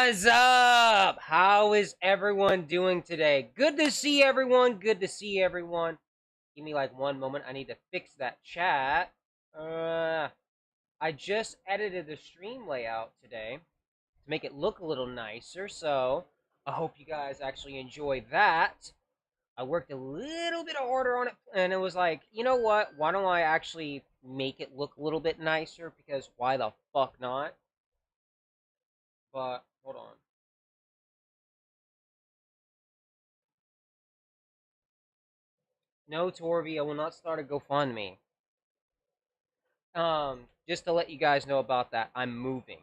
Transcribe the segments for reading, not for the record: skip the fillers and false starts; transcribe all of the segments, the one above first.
What's up? How is everyone doing today? Good to see everyone. Good to see everyone. Give me like one moment. I need to fix that chat. I just edited the stream layout today to make it look a little nicer. So I hope you guys actually enjoy that. I worked a little bit harder on it, and it was like, you know what? Why don't I actually make it look a little bit nicer? Because why the fuck not? But hold on. No, Torvi, I will not start a GoFundMe. Just to let you guys know about that, I'm moving,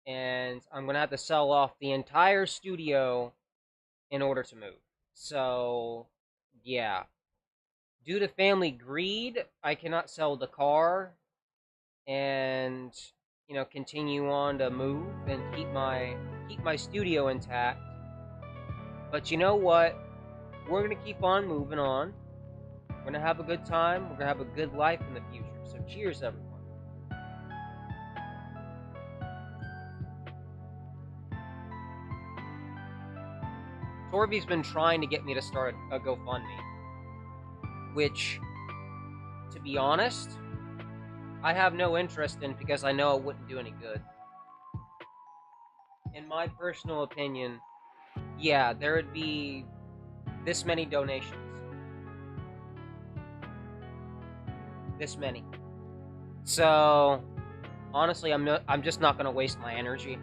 and I'm gonna have to sell off the entire studio in order to move. So, yeah, due to family greed, I cannot sell the car and continue on to move and keep my studio intact. But you know what? We're gonna keep on moving on. We're gonna have a good time. We're gonna have a good life in the future. So, cheers, everyone. Torby's been trying to get me to start a GoFundMe, which, to be honest, I have no interest in because I know it wouldn't do any good. In my personal opinion, yeah, there would be this many donations. This many. So, honestly, I'm just not going to waste my energy.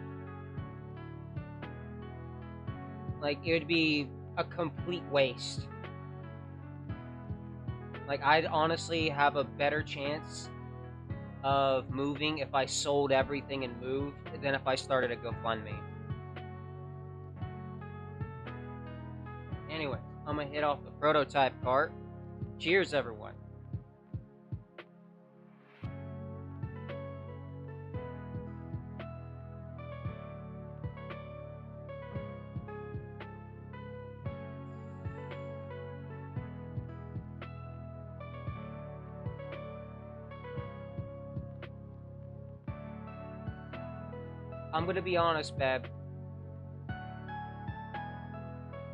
Like, it would be a complete waste. Like, I'd honestly have a better chance of moving if I sold everything and moved than if I started a GoFundMe. Anyway, I'm gonna hit off the prototype cart. Cheers, everyone. I'm gonna be honest, Beb.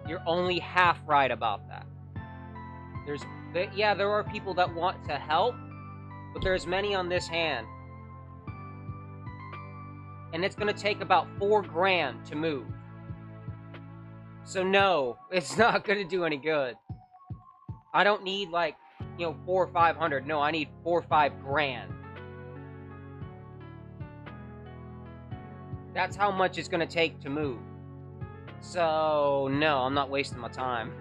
You're only half right about that. There are people that want to help, but there's many on this hand. And it's gonna take about $4,000 to move. So no, it's not gonna do any good. I don't need like, 400 or 500. No, I need 4 or 5 grand. That's how much it's gonna take to move. So no, I'm not wasting my time.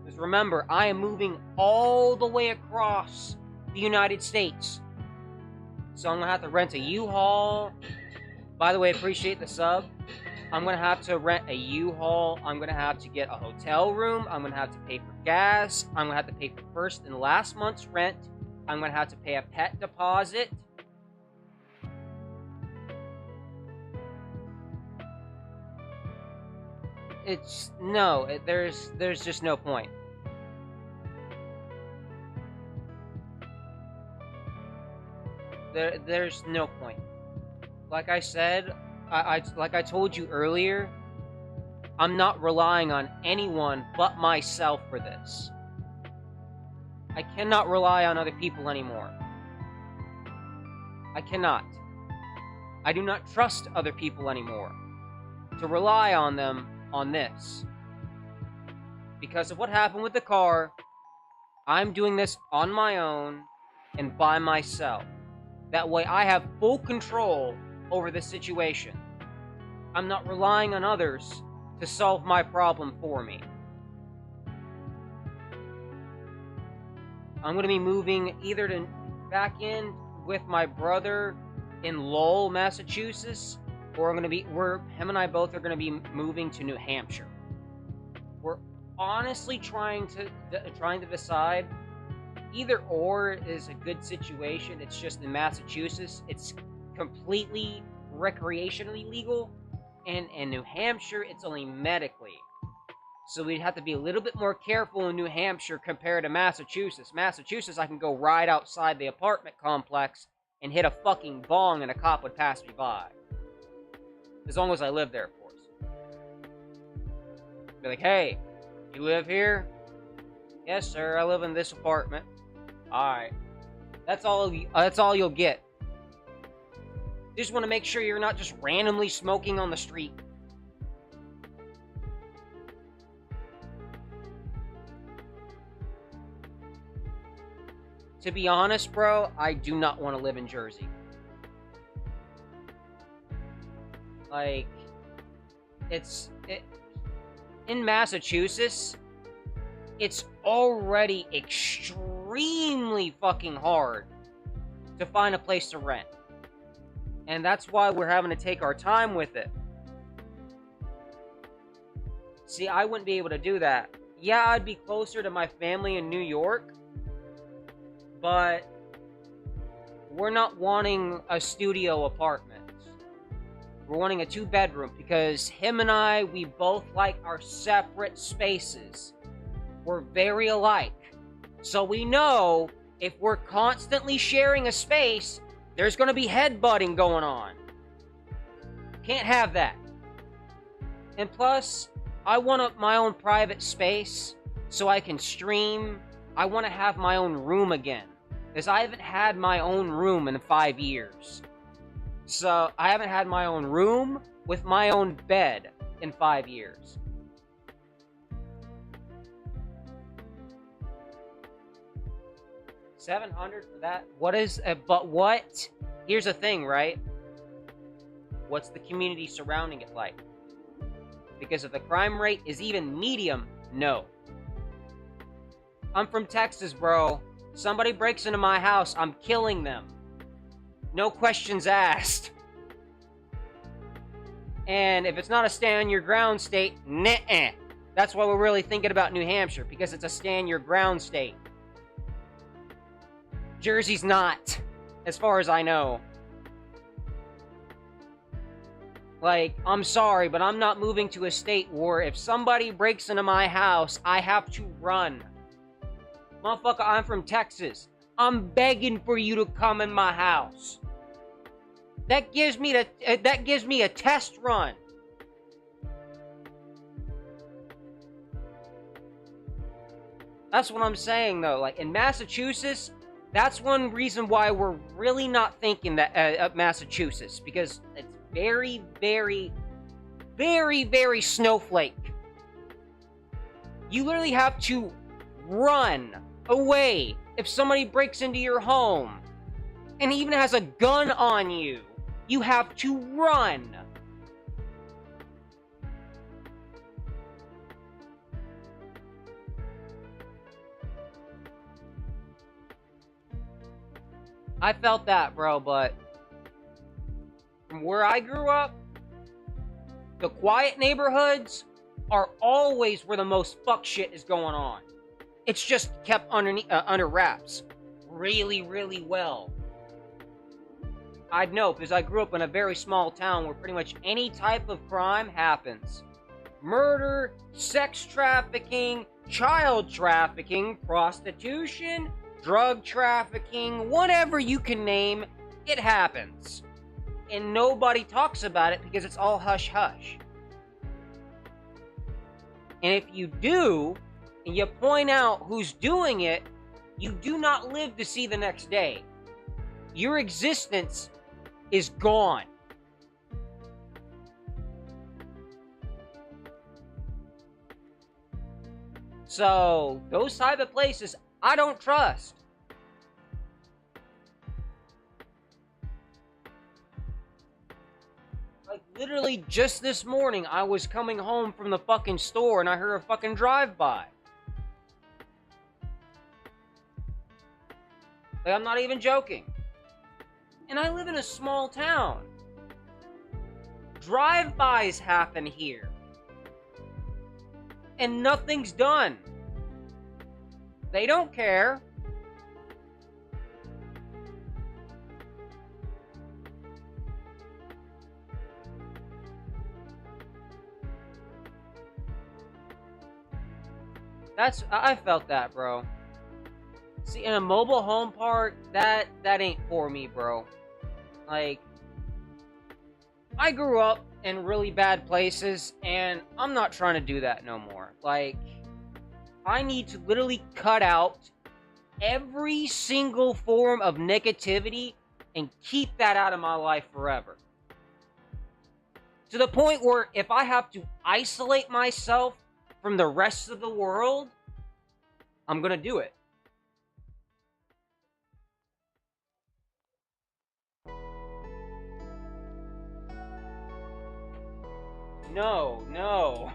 Because remember, I am moving all the way across the United States. So I'm gonna have to rent a U-Haul. By the way, appreciate the sub. I'm gonna have to rent a U-Haul. I'm gonna have to get a hotel room. I'm gonna have to pay for gas. I'm gonna have to pay for first and last month's rent. I'm gonna have to pay a pet deposit. There's just no point. There's no point. Like I said, like I told you earlier, I'm not relying on anyone but myself for this. I cannot rely on other people anymore. I cannot. I do not trust other people anymore to rely on them on this. Because of what happened with the car, I'm doing this on my own and by myself. That way I have full control over the situation. I'm not relying on others to solve my problem for me. I'm going to be moving either to back in with my brother in Lowell, Massachusetts, or him and I both are going to be moving to New Hampshire. We're honestly trying to decide. Either or is a good situation. It's just in Massachusetts, it's completely recreationally legal, and in New Hampshire, it's only medically. So we'd have to be a little bit more careful in New Hampshire compared to Massachusetts. Massachusetts, I can go right outside the apartment complex and hit a fucking bong and a cop would pass me by. As long as I live there, of course. Be like, hey, you live here? Yes, sir, I live in this apartment. Alright. That's all you'll get. Just want to make sure you're not just randomly smoking on the street. To be honest, bro, I do not want to live in Jersey. Like, in Massachusetts, it's already extremely fucking hard to find a place to rent. And that's why we're having to take our time with it. See, I wouldn't be able to do that. Yeah, I'd be closer to my family in New York, but we're not wanting a studio apartment. We're wanting a 2-bedroom because him and I, we both like our separate spaces. We're very alike. So we know if we're constantly sharing a space, there's going to be headbutting going on. Can't have that. And plus, I want my own private space so I can stream. I want to have my own room again. Because I haven't had my own room in 5 years. So, I haven't had my own room with my own bed in 5 years. $700 for that? What is... but what? Here's the thing, right? What's the community surrounding it like? Because if the crime rate is even medium, no. I'm from Texas, bro. Somebody breaks into my house, I'm killing them. No questions asked. And if it's not a stand-your-ground state, nah. That's why we're really thinking about New Hampshire, because it's a stand-your-ground state. Jersey's not, as far as I know. Like, I'm sorry, but I'm not moving to a state where if somebody breaks into my house, I have to run. Motherfucker, I'm from Texas. I'm begging for you to come in my house. That gives me a test run. That's what I'm saying, though. Like, in Massachusetts, that's one reason why we're really not thinking that of Massachusetts. Because it's very, very, very, very snowflake. You literally have to run away if somebody breaks into your home and even has a gun on you. You have to run. I felt that, bro, but from where I grew up, the quiet neighborhoods are always where the most fuck shit is going on. It's just kept under wraps really, really well. I'd know, because I grew up in a very small town where pretty much any type of crime happens. Murder, sex trafficking, child trafficking, prostitution, drug trafficking, whatever you can name, it happens. And nobody talks about it because it's all hush-hush. And if you do, and you point out who's doing it, you do not live to see the next day. Your existence is gone. So, those type of places, I don't trust. Like, literally just this morning, I was coming home from the fucking store and I heard a fucking drive-by. Like, I'm not even joking. And I live in a small town. Drive-bys happen here. And nothing's done. They don't care. I felt that, bro. See, in a mobile home park, that ain't for me, bro. Like, I grew up in really bad places, and I'm not trying to do that no more. Like, I need to literally cut out every single form of negativity and keep that out of my life forever. To the point where if I have to isolate myself from the rest of the world, I'm gonna do it. No.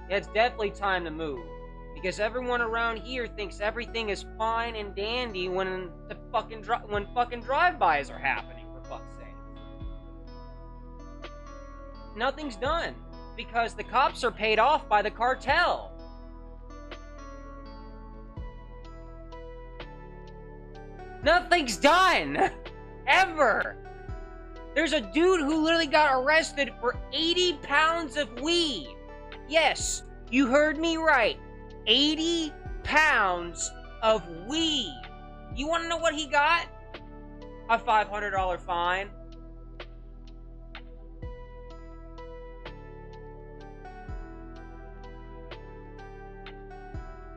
It's definitely time to move. Because everyone around here thinks everything is fine and dandy when fucking drive-bys are happening, for fuck's sake. Nothing's done. Because the cops are paid off by the cartel. Nothing's done! Ever! There's a dude who literally got arrested for 80 pounds of weed. Yes, you heard me right. 80 pounds of weed. You want to know what he got? A $500 fine.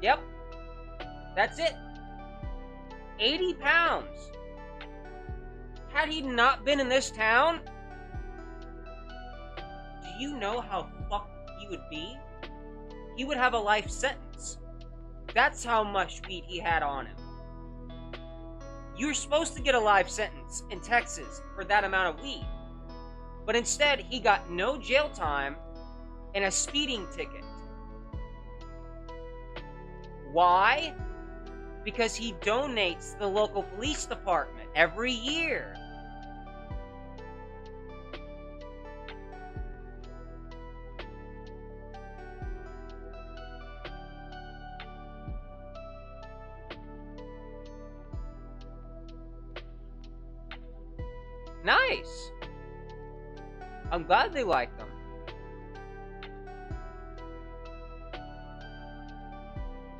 Yep. That's it. 80 pounds. Had he not been in this town, do you know how fucked he would be? He would have a life sentence. That's how much weed he had on him. You're supposed to get a life sentence in Texas for that amount of weed. But instead, he got no jail time and a speeding ticket. Why? Because he donates to the local police department every year. Nice. I'm glad they like them.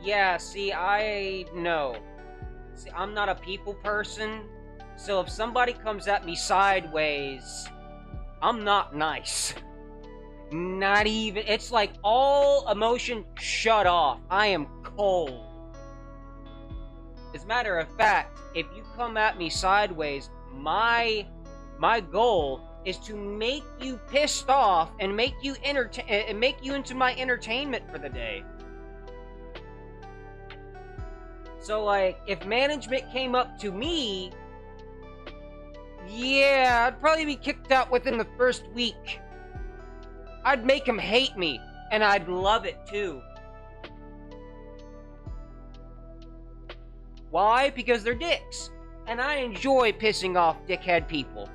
Yeah, see, See, I'm not a people person, so if somebody comes at me sideways, I'm not nice. Not even. It's like all emotion shut off. I am cold. As a matter of fact, if you come at me sideways, my goal is to make you pissed off and make you into my entertainment for the day. So, like, if management came up to me, yeah, I'd probably be kicked out within the first week. I'd make them hate me, and I'd love it too. Why? Because they're dicks. And I enjoy pissing off dickhead people.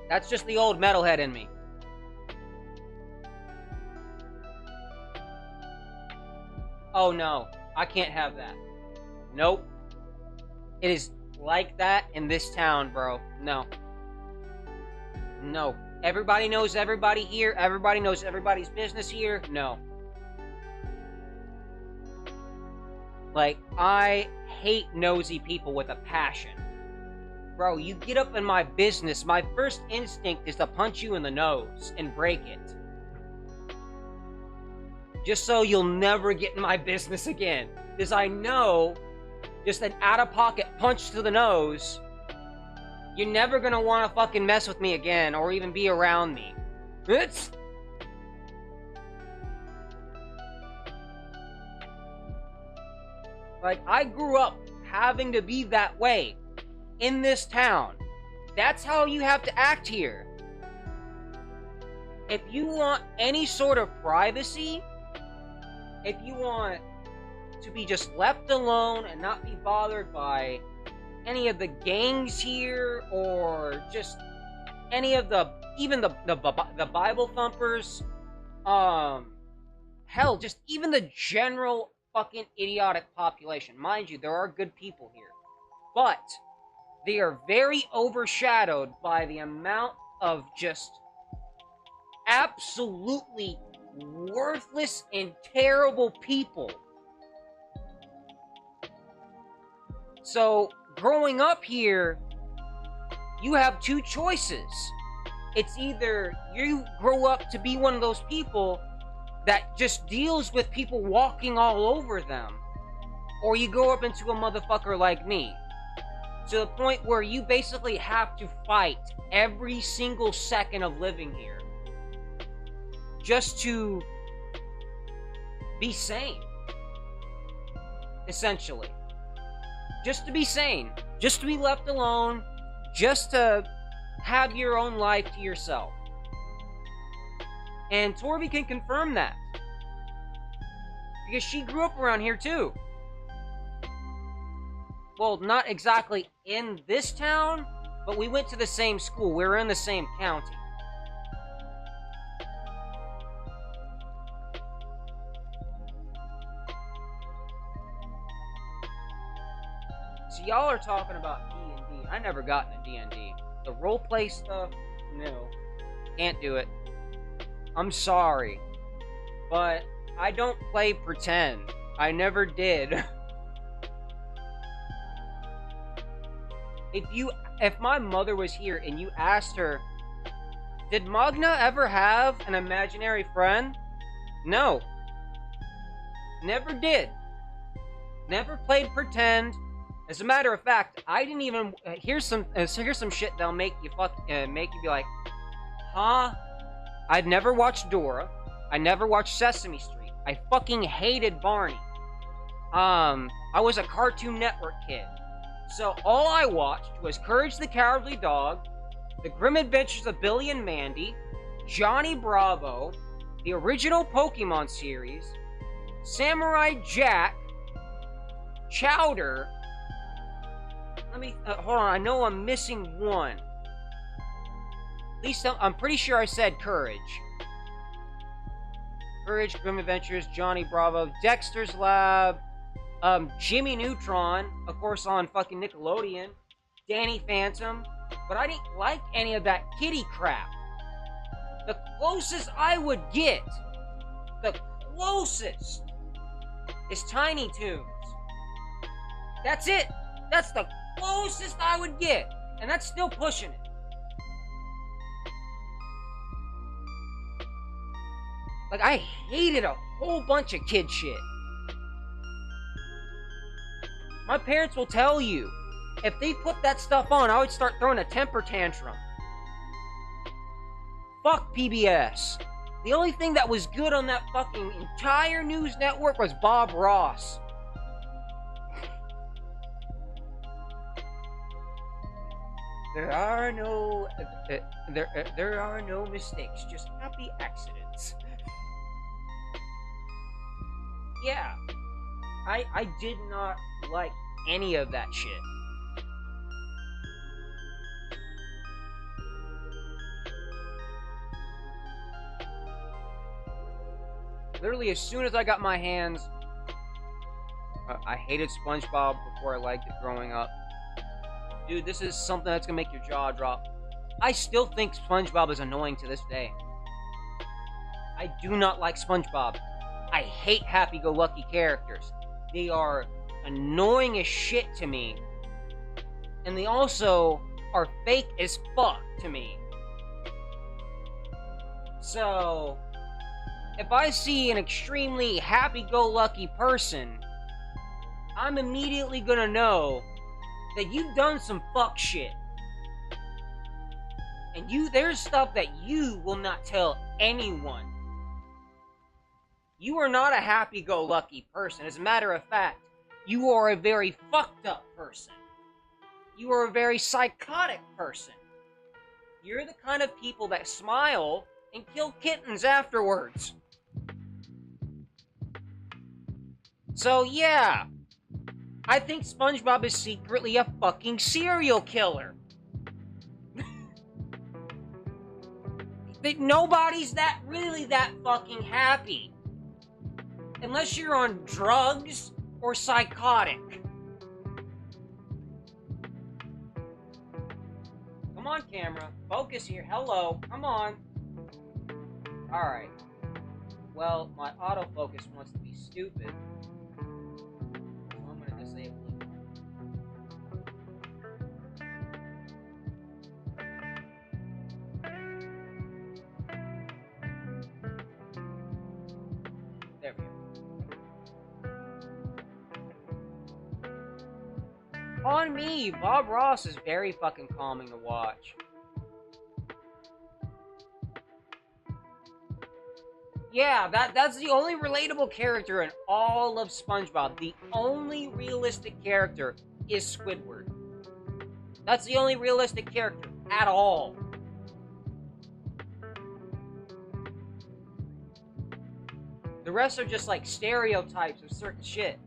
That's just the old metalhead in me. Oh no, I can't have that. Nope. It is like that in this town, bro. No. No. Everybody knows everybody here. Everybody knows everybody's business here. No. Like, I hate nosy people with a passion. Bro, you get up in my business, my first instinct is to punch you in the nose and break it. Just so you'll never get in my business again. Because I know, just an out-of-pocket punch to the nose, you're never gonna want to fucking mess with me again, or even be around me. It's... Like, I grew up having to be that way in this town. That's how you have to act here. If you want any sort of privacy, if you want to be just left alone and not be bothered by any of the gangs here, or just any of even the Bible thumpers, hell, just even the general fucking idiotic population. Mind you, there are good people here, but they are very overshadowed by the amount of just absolutely worthless and terrible people. So, growing up here, you have two choices. It's either you grow up to be one of those people that just deals with people walking all over them, or you grow up into a motherfucker like me, to the point where you basically have to fight every single second of living here just to be sane, essentially. Just to be sane, just to be left alone, just to have your own life to yourself. And Torby can confirm that, because she grew up around here too. Well, not exactly in this town, but we went to the same school. We were in the same county. So y'all are talking about D&D. I never got into D&D. The roleplay stuff, no. Can't do it. I'm sorry. But I don't play pretend. I never did. If my mother was here and you asked her, did Magna ever have an imaginary friend? No. Never did. Never played pretend. As a matter of fact, I didn't even. Here's some shit that'll make you be like, huh? I'd never watched Dora. I never watched Sesame Street. I fucking hated Barney. I was a Cartoon Network kid. So all I watched was Courage the Cowardly Dog, The Grim Adventures of Billy and Mandy, Johnny Bravo, the original Pokemon series, Samurai Jack, Chowder. Let me hold on. I know I'm missing one. At least I'm pretty sure I said Courage. Courage, Grim Adventures, Johnny Bravo, Dexter's Lab, Jimmy Neutron, of course, on fucking Nickelodeon, Danny Phantom, but I didn't like any of that kiddie crap. The closest I would get, is Tiny Toons. That's it. That's the closest I would get, and that's still pushing it. Like, I hated a whole bunch of kid shit. My parents will tell you, if they put that stuff on, I would start throwing a temper tantrum. Fuck PBS. The only thing that was good on that fucking entire news network was Bob Ross. There are no mistakes, just happy accidents. Yeah. I did not like any of that shit. Literally, as soon as I got my hands... I hated SpongeBob before I liked it growing up. Dude, this is something that's gonna make your jaw drop. I still think SpongeBob is annoying to this day. I do not like SpongeBob. I hate happy-go-lucky characters. They are annoying as shit to me. And they also are fake as fuck to me. So, if I see an extremely happy-go-lucky person, I'm immediately gonna know that you've done some fuck shit. And there's stuff that you will not tell anyone. You are not a happy-go-lucky person. As a matter of fact, you are a very fucked up person. You are a very psychotic person. You're the kind of people that smile and kill kittens afterwards. So yeah, I think SpongeBob is secretly a fucking serial killer. Nobody's really that fucking happy. Unless you're on drugs or psychotic. Come on, camera. Focus here. Hello. Come on. Alright. Well, my autofocus wants to be stupid. So I'm gonna disable it. There we go. On me, Bob Ross is very fucking calming to watch. Yeah, that's the only relatable character in all of SpongeBob. The only realistic character is Squidward. That's the only realistic character at all. The rest are just like stereotypes of certain shit.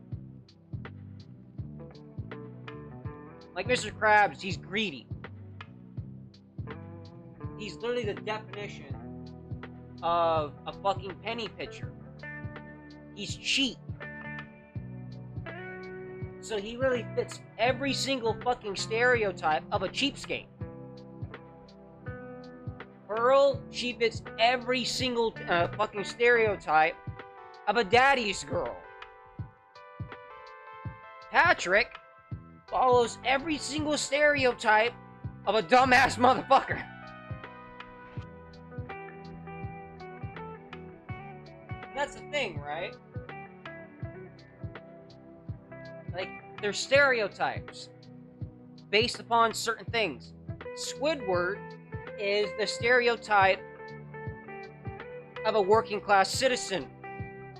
Like Mr. Krabs, he's greedy. He's literally the definition of a fucking penny pitcher. He's cheap. So he really fits every single fucking stereotype of a cheapskate. Pearl, she fits every single fucking stereotype of a daddy's girl. Patrick follows every single stereotype of a dumbass motherfucker. That's the thing, right? Like, they're stereotypes based upon certain things. Squidward is the stereotype of a working class citizen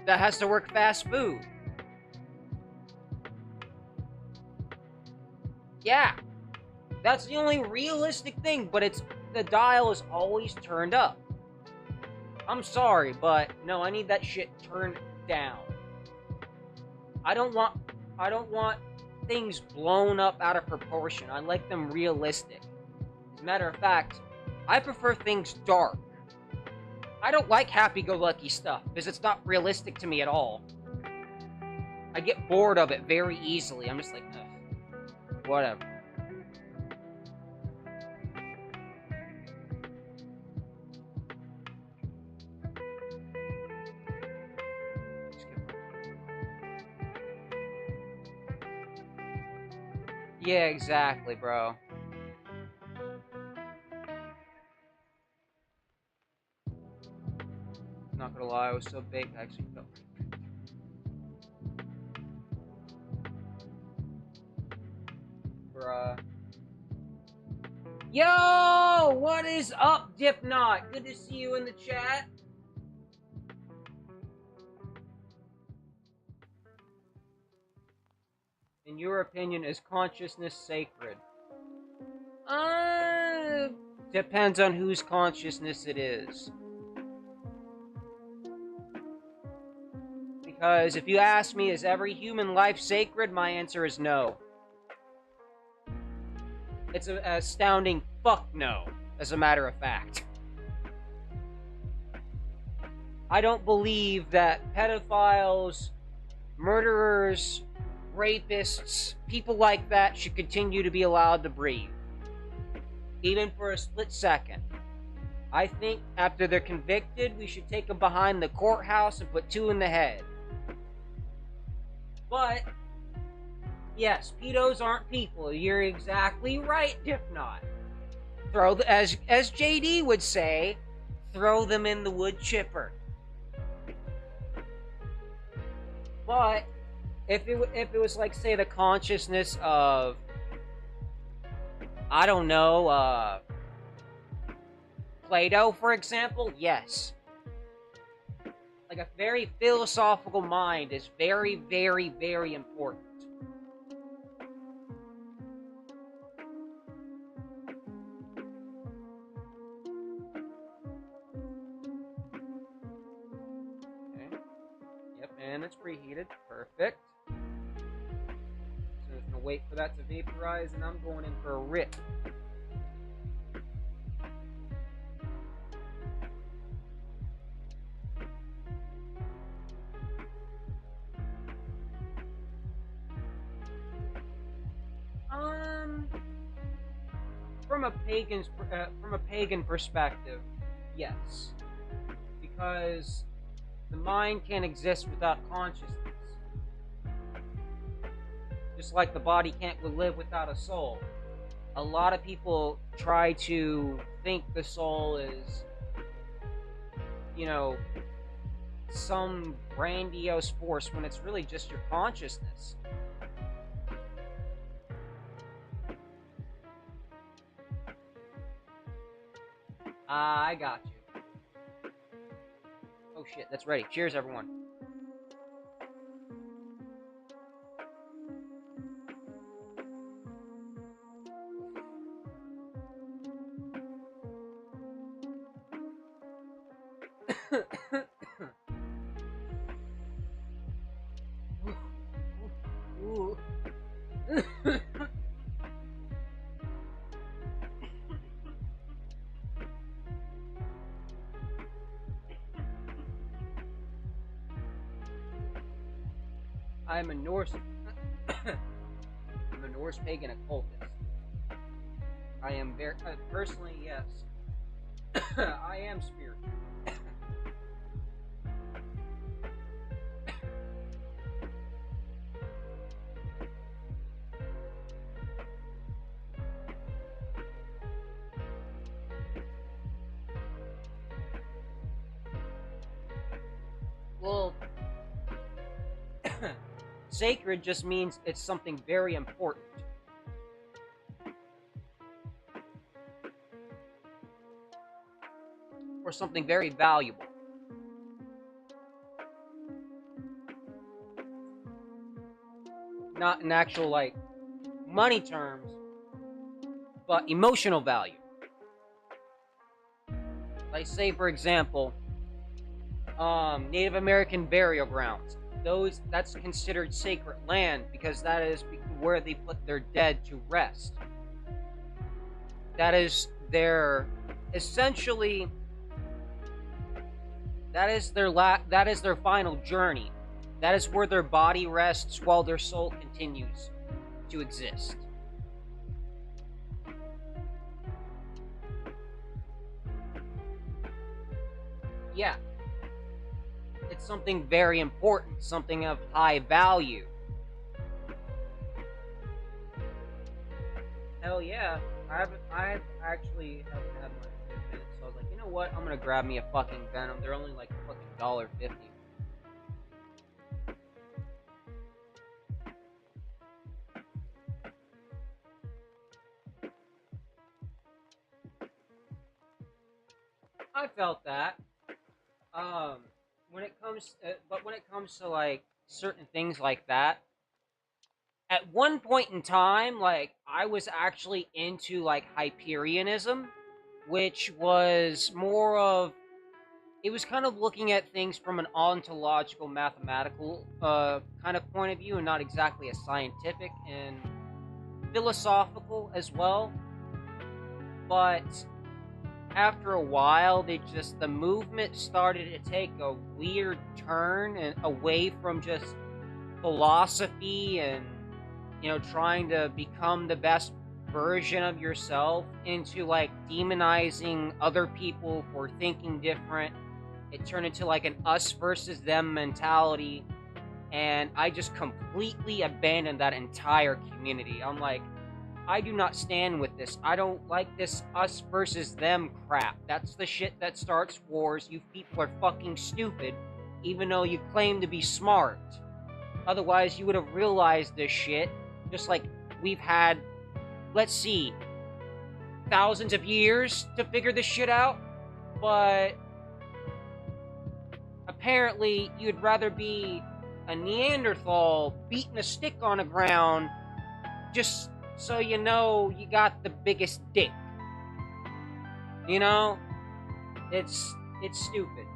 that has to work fast food. Yeah, that's the only realistic thing, but it's the dial is always turned up. I'm sorry, but no, I need that shit turned down. I don't want things blown up out of proportion. I like them realistic. As a matter of fact, I prefer things dark. I don't like happy-go-lucky stuff because it's not realistic to me at all. I get bored of it very easily. I'm just like, ugh, whatever. Yeah, exactly, bro. Not gonna lie, I was so big, I actually felt. Bruh. Yo! What is up, Dipknot? Good to see you in the chat. In your opinion, is consciousness sacred? Depends on whose consciousness it is. Because if you ask me, is every human life sacred? My answer is no. It's an astounding fuck no, as a matter of fact. I don't believe that pedophiles, murderers, rapists, people like that should continue to be allowed to breathe. Even for a split second. I think after they're convicted, we should take them behind the courthouse and put 2 in the head. But, yes, pedos aren't people. You're exactly right, Dipknot. As JD would say, throw them in the wood chipper. But if it was like, say, the consciousness of, I don't know, Plato, for example, yes. Like, a very philosophical mind is very, very, very important. Okay. Yep, and it's preheated. Perfect. So I'm just gonna wait for that to vaporize, and I'm going in for a rip. From a pagan perspective, yes, because the mind can't exist without consciousness. Just like the body can't live without a soul. A lot of people try to think the soul is, you know, some grandiose force when it's really just your consciousness. I got you. Oh shit, that's ready. Cheers, everyone. I'm a Norse. I'm a Norse pagan occultist. I am very personally, yes. I am spiritual. Well, sacred just means it's something very important. Or something very valuable. Not in actual, like, money terms, but emotional value. Like, say, for example, Native American burial grounds. That's considered sacred land because that is where they put their dead to rest. That is their essentially that is their final journey. That is where their body rests while their soul continues to exist. Yeah. It's something very important, something of high value. Hell yeah. I actually haven't had my 10 minutes, so I was like, you know what? I'm gonna grab me a fucking Venom. They're only like fucking $1.50. I felt that. Um, but when it comes to like certain things like that, at one point in time, like I was actually into like Hyperianism, which was more of it was kind of looking at things from an ontological, mathematical kind of point of view, and not exactly a scientific and philosophical as well. But after a while, the movement started to take a weird turn and away from just philosophy and trying to become the best version of yourself into like demonizing other people for thinking different. It turned into like an us versus them mentality, and I just completely abandoned that entire community. I'm like, I do not stand with this. I don't like this us versus them crap. That's the shit that starts wars. You people are fucking stupid, even though you claim to be smart. Otherwise, you would have realized this shit. Just like we've had, let's see, thousands of years to figure this shit out. But apparently, you'd rather be a Neanderthal beating a stick on the ground just so you know you got the biggest dick. It's stupid.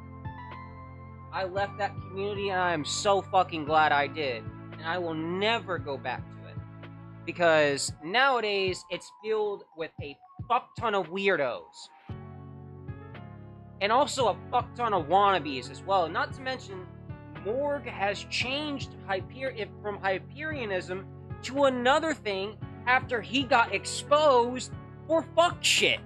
I left that community and I am so fucking glad I did. And I will never go back to it. Because nowadays it's filled with a fuck ton of weirdos. And also a fuck ton of wannabes as well. Not to mention, Morg has changed from Hyperianism to another thing after he got exposed for fuck shit.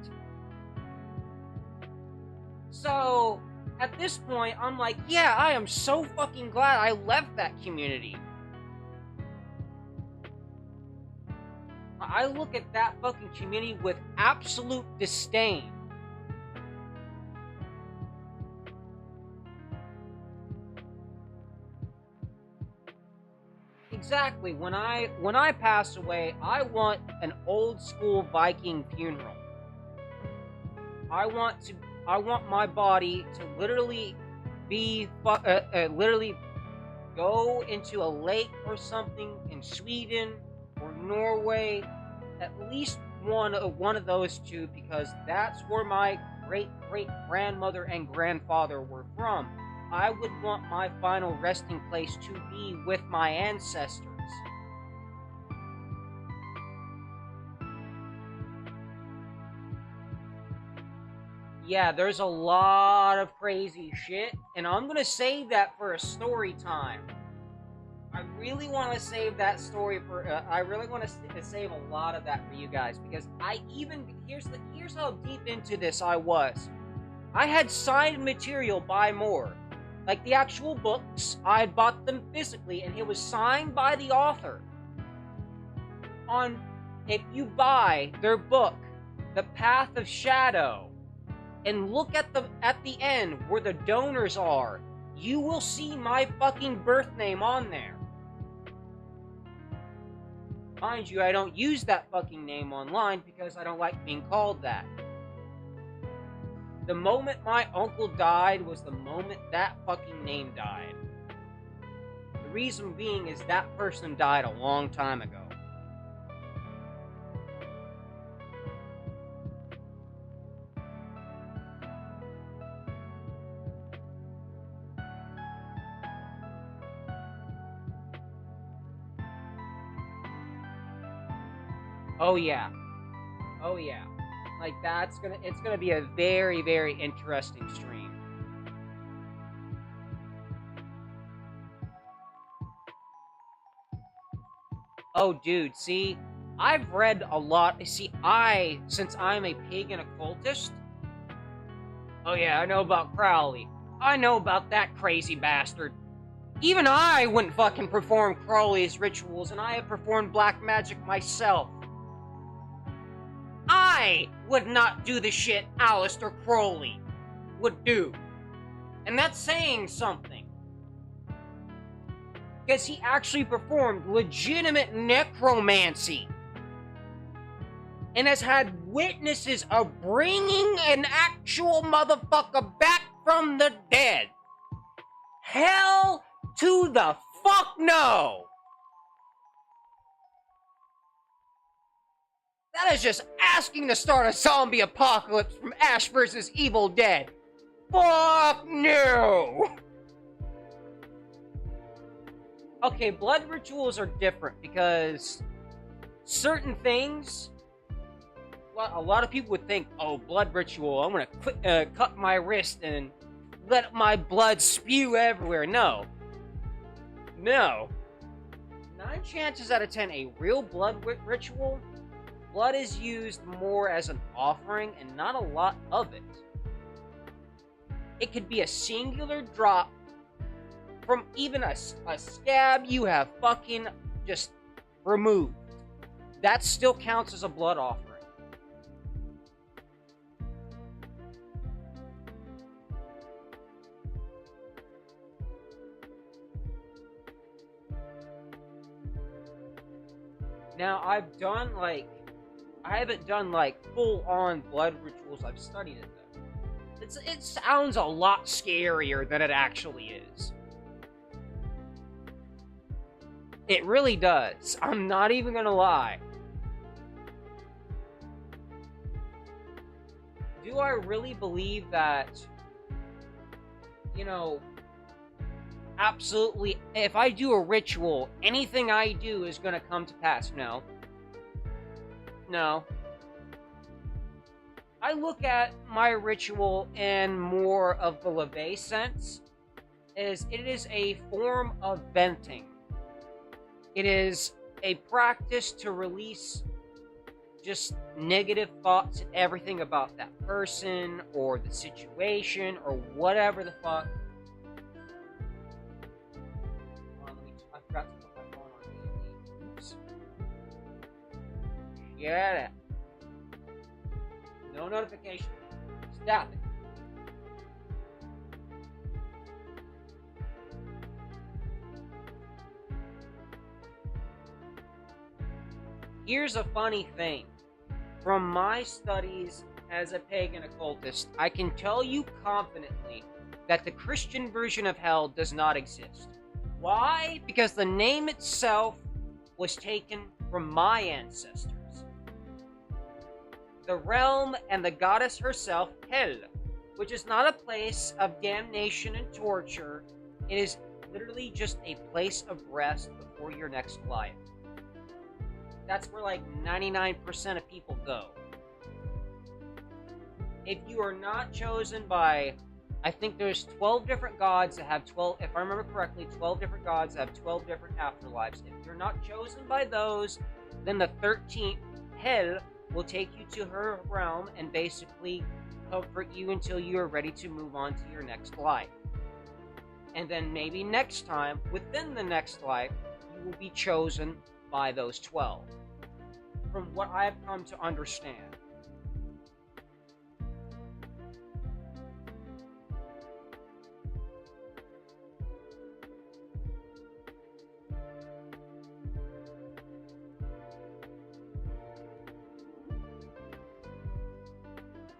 So, At this point, I'm like, yeah, I am so fucking glad I left that community. I look at that fucking community with absolute disdain. Exactly. When I pass away, I want an old school Viking funeral. I want my body to literally be literally go into a lake or something in Sweden or Norway, at least one of those two, because that's where my great grandmother and grandfather were from. I would want my final resting place to be with my ancestors. Yeah, there's a lot of crazy shit, and I'm gonna save that for a story time. I really want to save that story for. I really want to save a lot of that for you guys, because here's how deep into this I was. I had signed material by Moore, like the actual books. I had bought them physically, and it was signed by the author. On, if you buy their book, The Path of Shadow, and look at the end where the donors are, you will see my fucking birth name on there. Mind you, I don't use that fucking name online because I don't like being called that. The moment my uncle died was the moment that fucking name died. The reason being is that person died a long time ago. Oh yeah. Oh yeah. Like it's gonna be a very, very interesting stream. Oh dude, see, I've read a lot. See, since I'm a pagan occultist, oh yeah, I know about Crowley. I know about that crazy bastard. Even I wouldn't fucking perform Crowley's rituals, and I have performed black magic myself. I would not do the shit Aleister Crowley would do. And that's saying something. Because he actually performed legitimate necromancy. And has had witnesses of bringing an actual motherfucker back from the dead. Hell to the fuck no! That is just asking to start a zombie apocalypse from Ash vs. Evil Dead. Fuck no! Okay, blood rituals are different because certain things, well, a lot of people would think, oh, blood ritual, I'm gonna cut my wrist and let my blood spew everywhere. No. No. 9 chances out of 10, a real blood ritual, blood is used more as an offering and not a lot of it. It could be a singular drop from even a scab you have fucking just removed. That still counts as a blood offering. Now, I haven't done like full-on blood rituals. I've studied it though. It sounds a lot scarier than it actually is. It really does. I'm not even gonna lie. Do I really believe that, you know, absolutely, if I do a ritual, anything I do is gonna come to pass? No. No. I look at my ritual in more of the LaVey sense, as it is a form of venting. It is a practice to release just negative thoughts and everything about that person or the situation or whatever the fuck. I forgot to put my phone on D&D. Oops. Yeah. No notification. Stop it. Here's a funny thing. From my studies as a pagan occultist, I can tell you confidently that the Christian version of hell does not exist. Why? Because the name itself was taken from my ancestors. The realm and the goddess herself, Hel, which is not a place of damnation and torture. It is literally just a place of rest before your next life. That's where like 99% of people go. If you are not chosen by, I think there's 12 different gods that have 12, if I remember correctly, 12 different gods that have 12 different afterlives. If you're not chosen by those, then the 13th, Hel, will take you to her realm and basically comfort you until you are ready to move on to your next life. And then maybe next time, within the next life, you will be chosen by those 12. From what I have come to understand.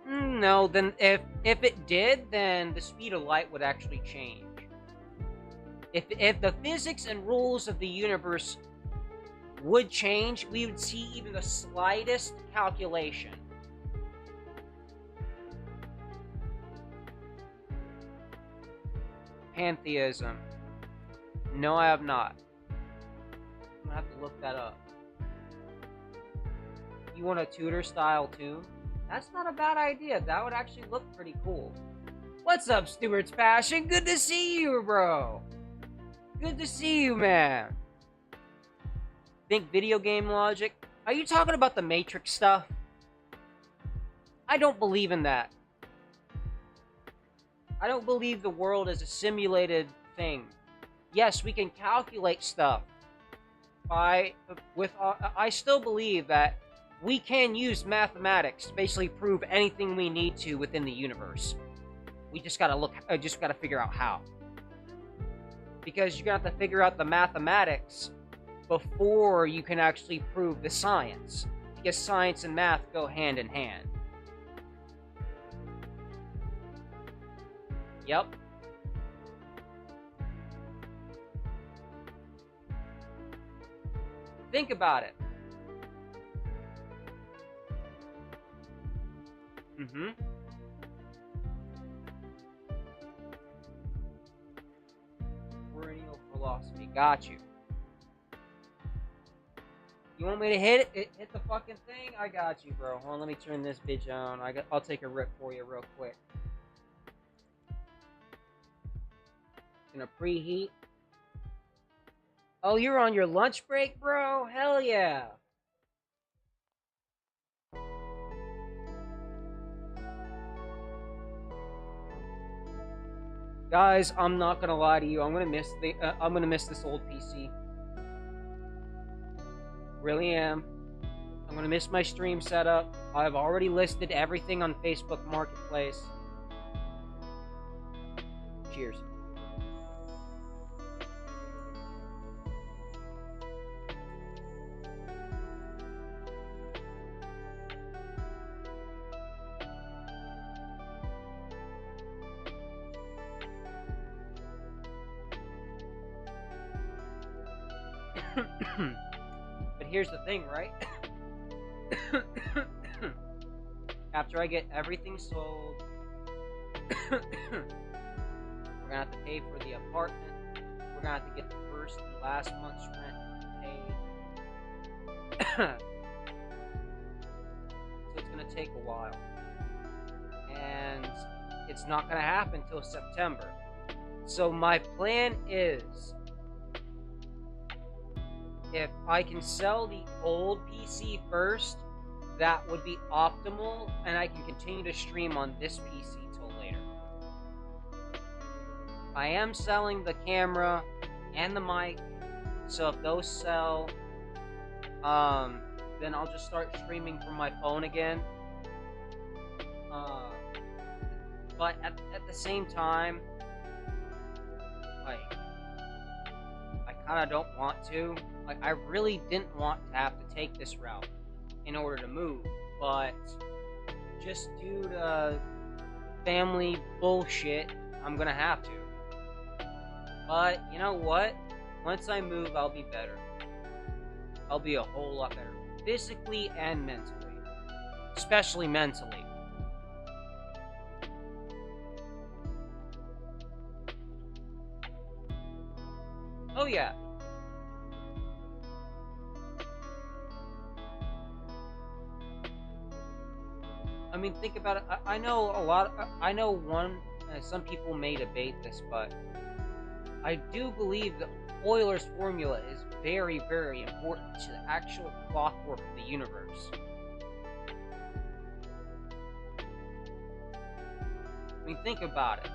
No, then if it did, then the speed of light would actually change. If the physics and rules of the universe would change, we would see even the slightest calculation. Pantheism. No, I have not. I'm gonna have to look that up. You want a Tudor style too? That's not a bad idea. That would actually look pretty cool. What's up, Stewart's Passion? Good to see you, bro. Good to see you, man. Think video game logic? Are you talking about the Matrix stuff? I don't believe in that. I don't believe the world is a simulated thing. Yes, we can calculate stuff. I still believe that we can use mathematics to basically prove anything we need to within the universe. We just gotta figure out how. Because you're gonna have to figure out the mathematics before you can actually prove the science. Because science and math go hand in hand. Yep. Think about it. Mm-hmm. Perennial philosophy. Got you. You want me to hit it? Hit the fucking thing? I got you, bro. Hold on, let me turn this bitch on. I'll take a rip for you real quick. Gonna preheat. Oh, you're on your lunch break, bro? Hell yeah. Guys, I'm not gonna lie to you. I'm gonna miss this old PC. Really am. I'm gonna miss my stream setup. I've already listed everything on Facebook Marketplace. Cheers. But here's the thing, right? After I get everything sold, we're gonna have to pay for the apartment. We're gonna have to get the first and last month's rent paid. So it's gonna take a while. And it's not gonna happen till September. So my plan is, if I can sell the old PC first, that would be optimal, and I can continue to stream on this PC till later. I am selling the camera and the mic, so if those sell, then I'll just start streaming from my phone again. Uh, but at the same time, like, I kind of don't want to. Like, I really didn't want to have to take this route in order to move, but just due to family bullshit, I'm gonna have to. But you know what? Once I move, I'll be better. I'll be a whole lot better, physically and mentally, especially mentally. Oh yeah. I mean, think about it. I know a lot. I know one. Some people may debate this, but I do believe that Euler's formula is very, very important to the actual clockwork of the universe. I mean, think about it.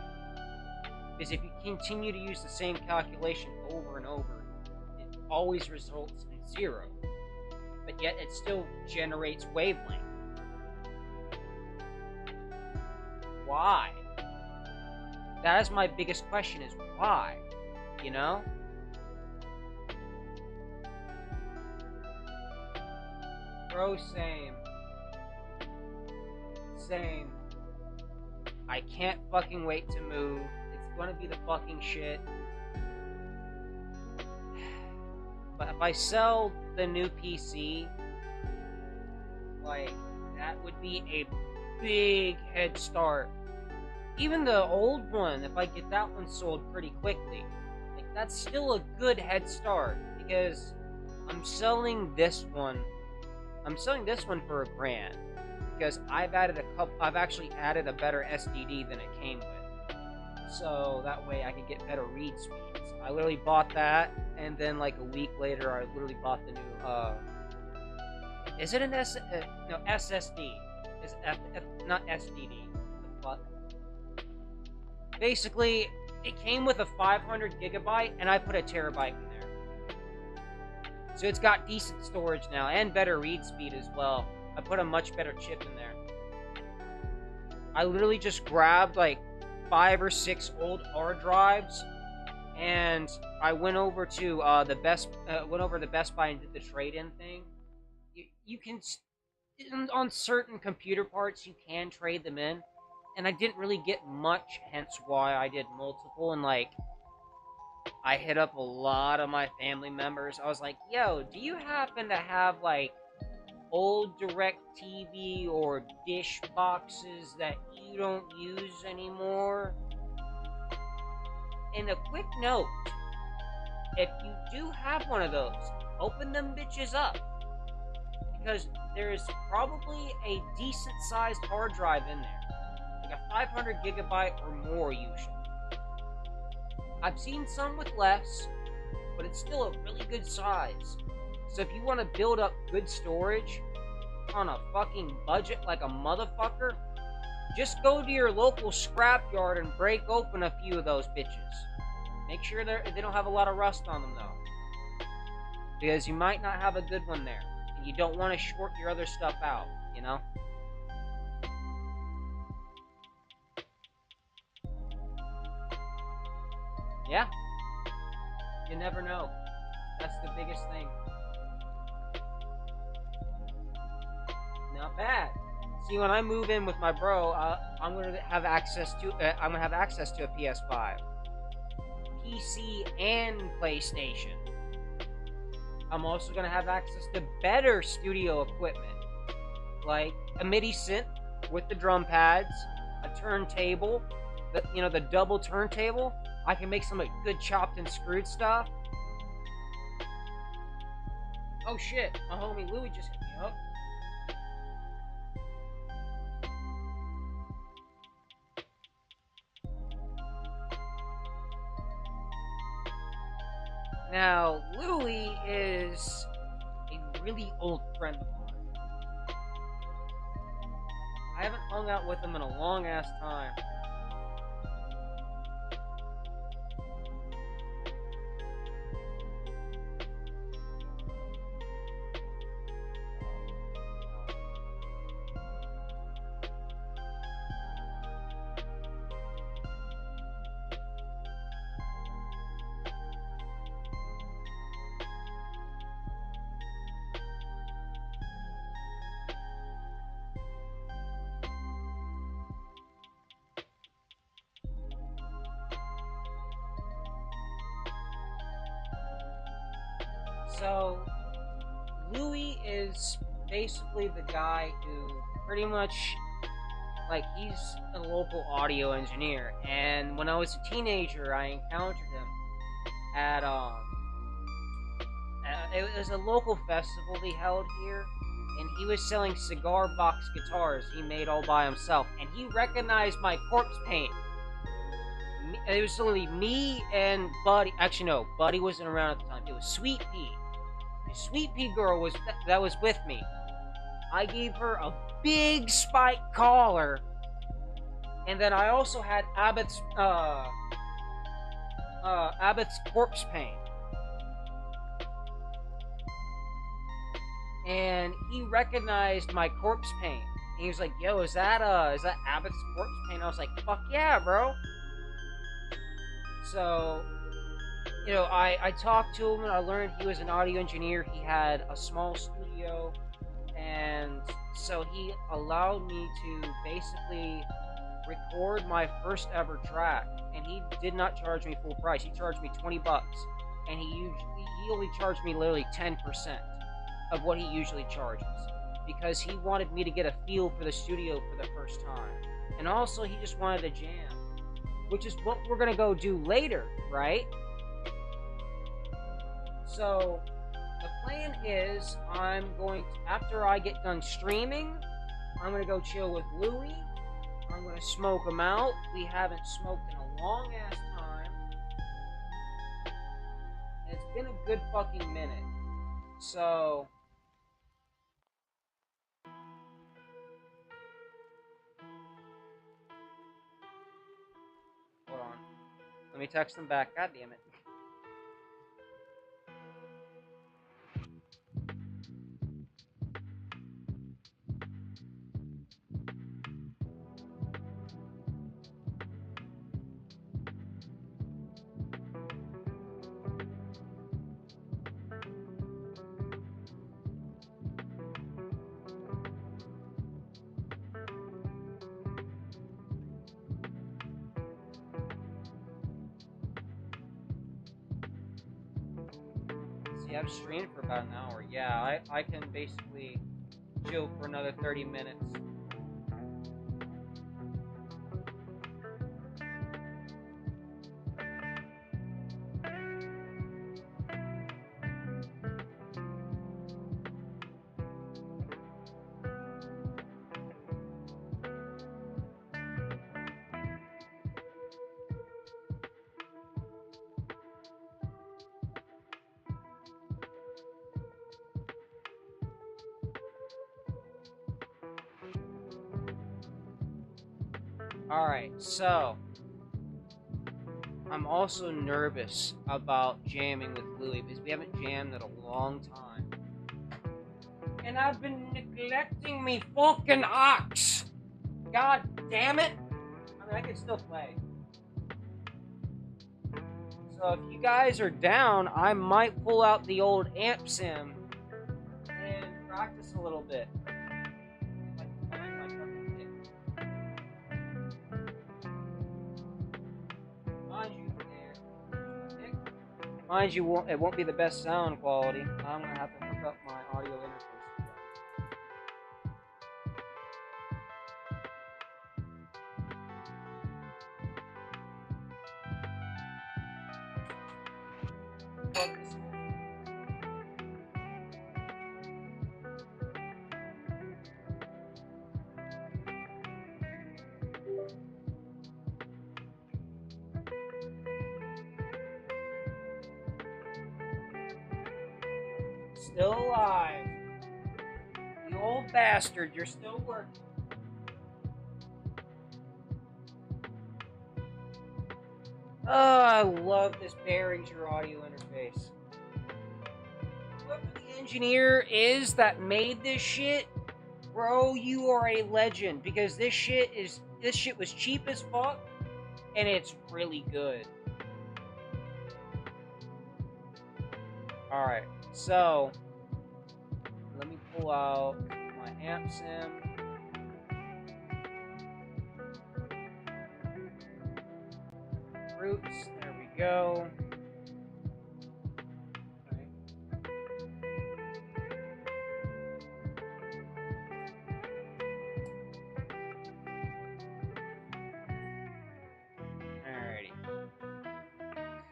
Because if you continue to use the same calculation over and over, it always results in zero. But yet it still generates wavelength. Why? That is my biggest question, is why? You know? Bro, same. Same. I can't fucking wait to move. It's gonna be the fucking shit. But if I sell the new PC, like, that would be a big head start. Even the old one, if I get that one sold pretty quickly, like, that's still a good head start, because I'm selling this one for $1,000 because I've actually added a better SDD than it came with, so that way I could get better read speeds. I literally bought that, and then like a week later I literally bought the new is it an SSD? Is not SDD? What? Basically, it came with a 500 gigabyte, and I put a terabyte in there. So it's got decent storage now, and better read speed as well. I put a much better chip in there. I literally just grabbed like 5 or 6 old hard drives, and I went over to the Best Buy and did the trade-in thing. You can, on certain computer parts, you can trade them in. And I didn't really get much, hence why I did multiple, and like, I hit up a lot of my family members. I was like, yo, do you happen to have like old DirecTV or dish boxes that you don't use anymore? And a quick note, if you do have one of those, open them bitches up, because there's probably a decent sized hard drive in there. Like a 500 gigabyte or more usually. I've seen some with less, but it's still a really good size. So if you want to build up good storage on a fucking budget like a motherfucker, just go to your local scrapyard and break open a few of those bitches. Make sure they don't have a lot of rust on them though, because you might not have a good one there, and you don't want to short your other stuff out, you know? Yeah. You never know. That's the biggest thing. Not bad. See, when I move in with my bro, I'm gonna have access to a PS5, PC, and PlayStation. I'm also gonna have access to better studio equipment, like a MIDI synth with the drum pads, a turntable, the double turntable. I can make some like good chopped and screwed stuff. Oh shit, my homie Louie just hit me up. Now, Louie is a really old friend of mine. hung out with him in a long ass time. So, Louis is basically the guy who pretty much, like, he's a local audio engineer. And when I was a teenager, I encountered him at, it was a local festival they held here. And he was selling cigar box guitars he made all by himself. And he recognized my corpse paint. It was literally me and Buddy. Actually, no, Buddy wasn't around at the time. It was Sweet Pea. Sweet Pea girl was that was with me. I gave her a big spike collar, and then I also had Abbott's corpse paint, and he recognized my corpse paint. And he was like, "Yo, is that Abbott's corpse paint?" I was like, "Fuck yeah, bro!" So, I talked to him and I learned he was an audio engineer. He had a small studio, and so he allowed me to basically record my first ever track. And he did not charge me full price. He charged me $20, and he only charged me literally 10% of what he usually charges because he wanted me to get a feel for the studio for the first time, and also he just wanted to jam, which is what we're gonna go do later, right? So, the plan is after I get done streaming, I'm going to go chill with Louie. I'm going to smoke him out. We haven't smoked in a long ass time. And it's been a good fucking minute. So, hold on. Let me text him back. God damn it. See, I've streamed for about an hour. Yeah, I can basically chill for another 30 minutes. Alright, so I'm also nervous about jamming with Louie because we haven't jammed in a long time. And I've been neglecting me fucking ox! God damn it! I mean, I can still play. So if you guys are down, I might pull out the old amp sim and practice a little bit. Mind you, it won't be the best sound quality. I'm gonna have to hook up my audio interface. Still alive. You old bastard, you're still working. Oh, I love this bearings your audio interface. Whoever the engineer is that made this shit, bro, you are a legend because this shit was cheap as fuck and it's really good. All right, so let me pull out my amp sim. Roots, there we go. Alrighty.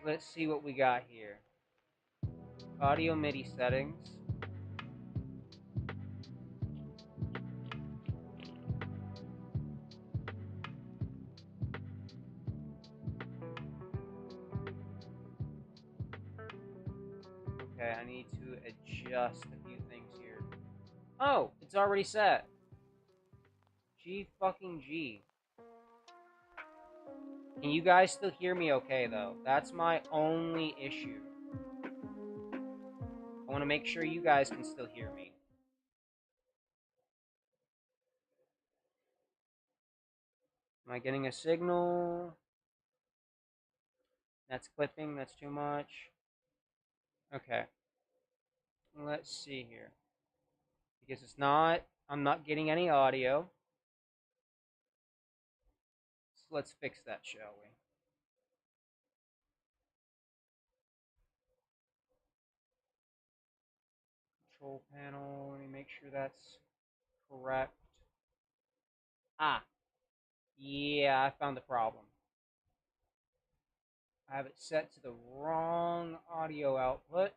Let's see what we got here. Audio MIDI settings. Okay, I need to adjust a few things here. Oh, it's already set. G fucking G. Can you guys still hear me okay, though? That's my only issue. I want to make sure you guys can still hear me. Am I getting a signal? That's clipping, that's too much. Okay. Let's see here. Because I'm not getting any audio. So let's fix that, shall we? Control panel, let me make sure that's correct. Ah, yeah, I found the problem. I have it set to the wrong audio output.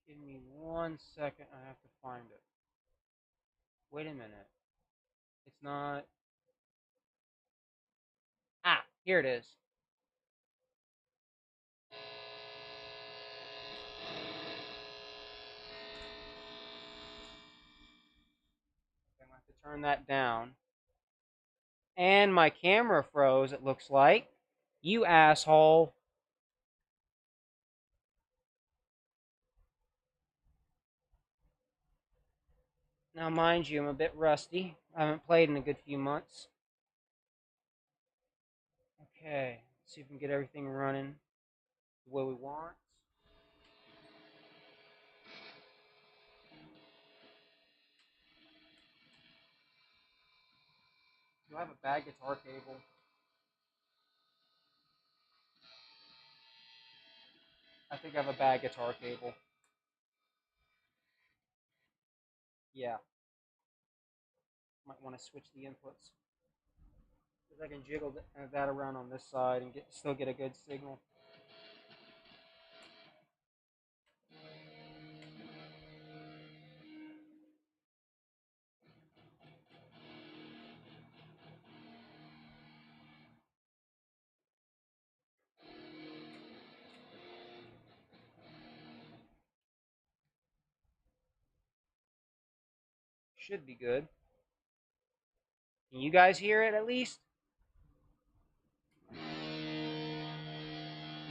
Give me 1 second, I have to find it. Wait a minute. It's not. Ah, here it is. I'm going to have to turn that down. And my camera froze, it looks like. You asshole. Now, mind you, I'm a bit rusty. I haven't played in a good few months. Okay, let's see if we can get everything running the way we want. Do I have a bad guitar cable? I think I have a bad guitar cable. Yeah. Might want to switch the inputs. Because I can jiggle that around on this side and still get a good signal. Should be good. Can you guys hear it at least?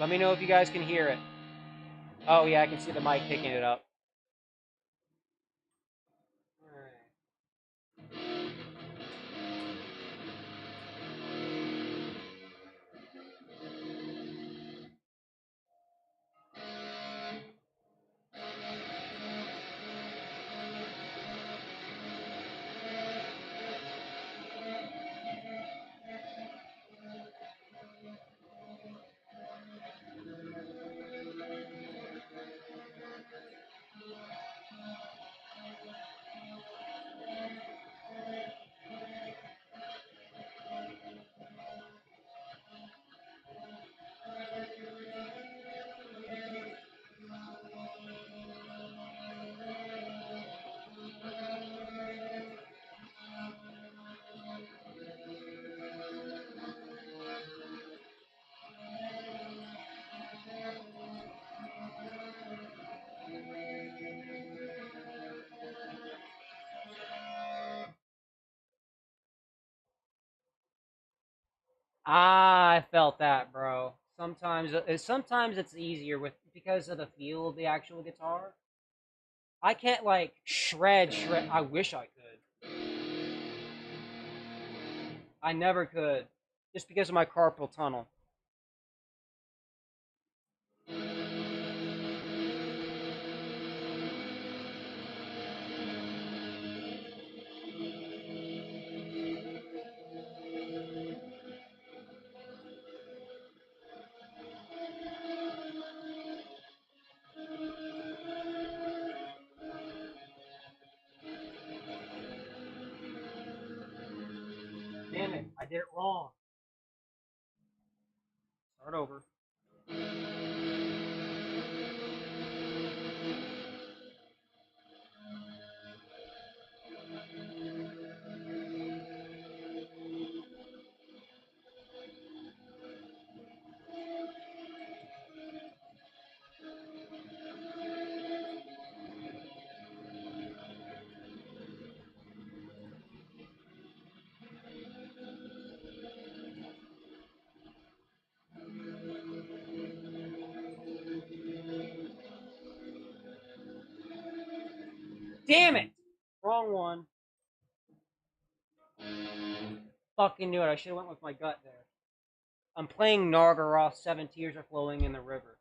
Let me know if you guys can hear it. Oh, yeah, I can see the mic picking it up. I felt that, bro. Sometimes it's easier with because of the feel of the actual guitar. I can't like shred. I wish I could. I never could, just because of my carpal tunnel. Damn it! I did it wrong. Start over. Damn it! Wrong one. Fucking knew it. I should have went with my gut there. I'm playing Nargaroth. 7 tears are flowing in the river.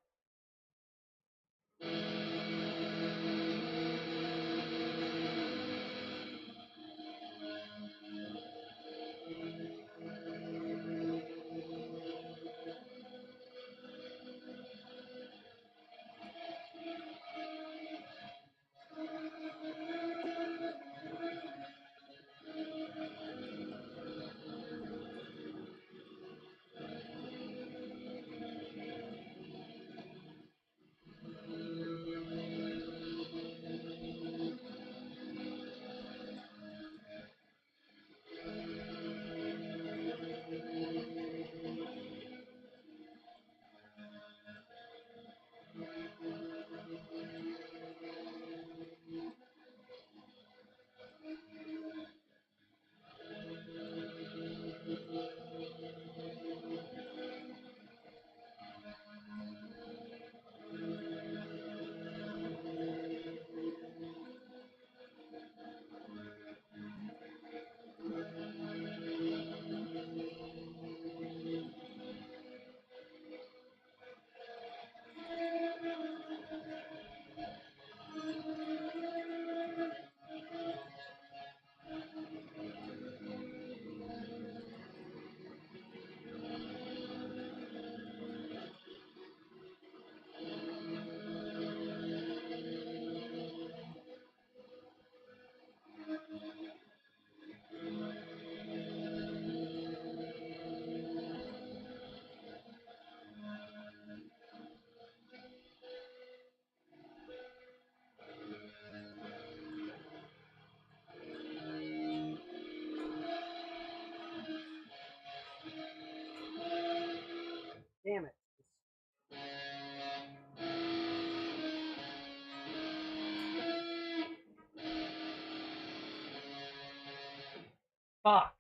Damn it. Fuck.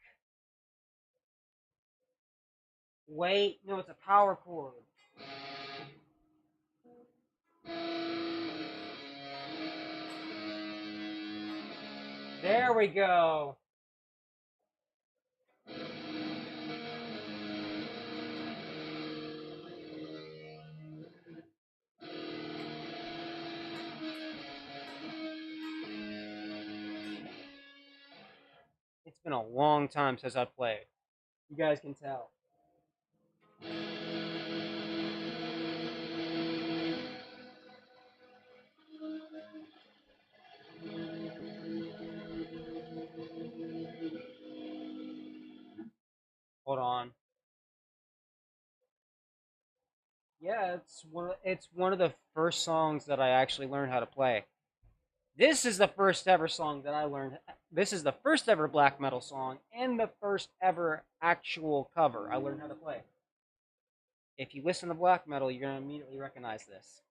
Wait, no, it's a power chord. There we go. It's been a long time since I played. You guys can tell. Hold on. Yeah, it's one of the first songs that I actually learned how to play. This is the first ever song that I learned. This is the first ever black metal song and the first ever actual cover I learned how to play. If you listen to black metal, you're gonna immediately recognize this.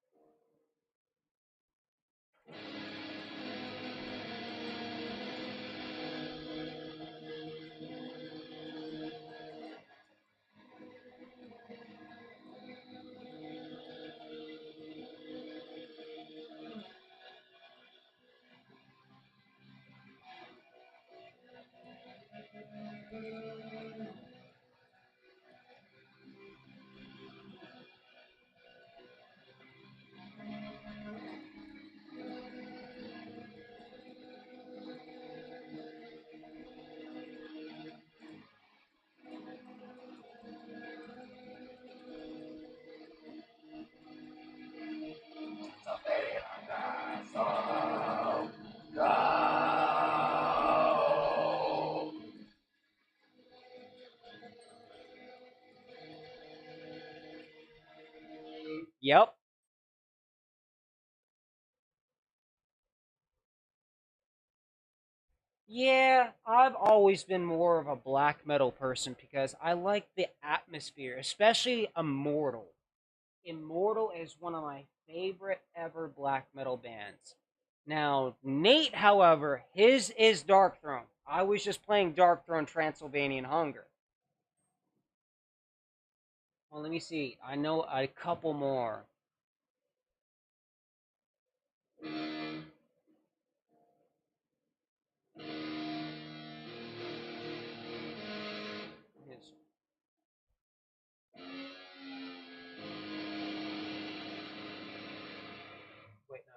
Yep. Yeah, I've always been more of a black metal person because I like the atmosphere, especially Immortal. Immortal is one of my favorite ever black metal bands. Now, Nate, however, his is Darkthrone. I was just playing Darkthrone Transylvanian Hunger. Well, let me see. I know a couple more. His, wait, no.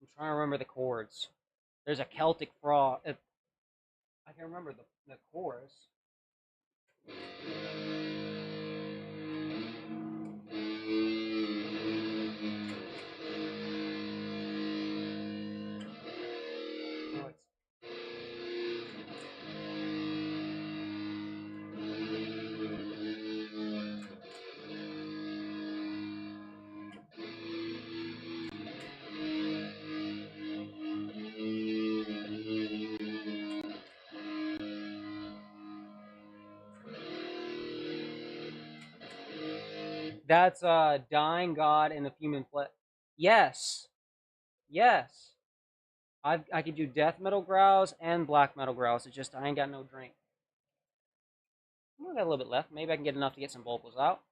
I'm trying to remember the chords. There's a Celtic Frost. I can remember the chorus. No, it's that's Dying God in the Human Flesh. Yes, yes. I could do death metal growls and black metal growls. It's just I ain't got no drink. I got a little bit left. Maybe I can get enough to get some vocals out.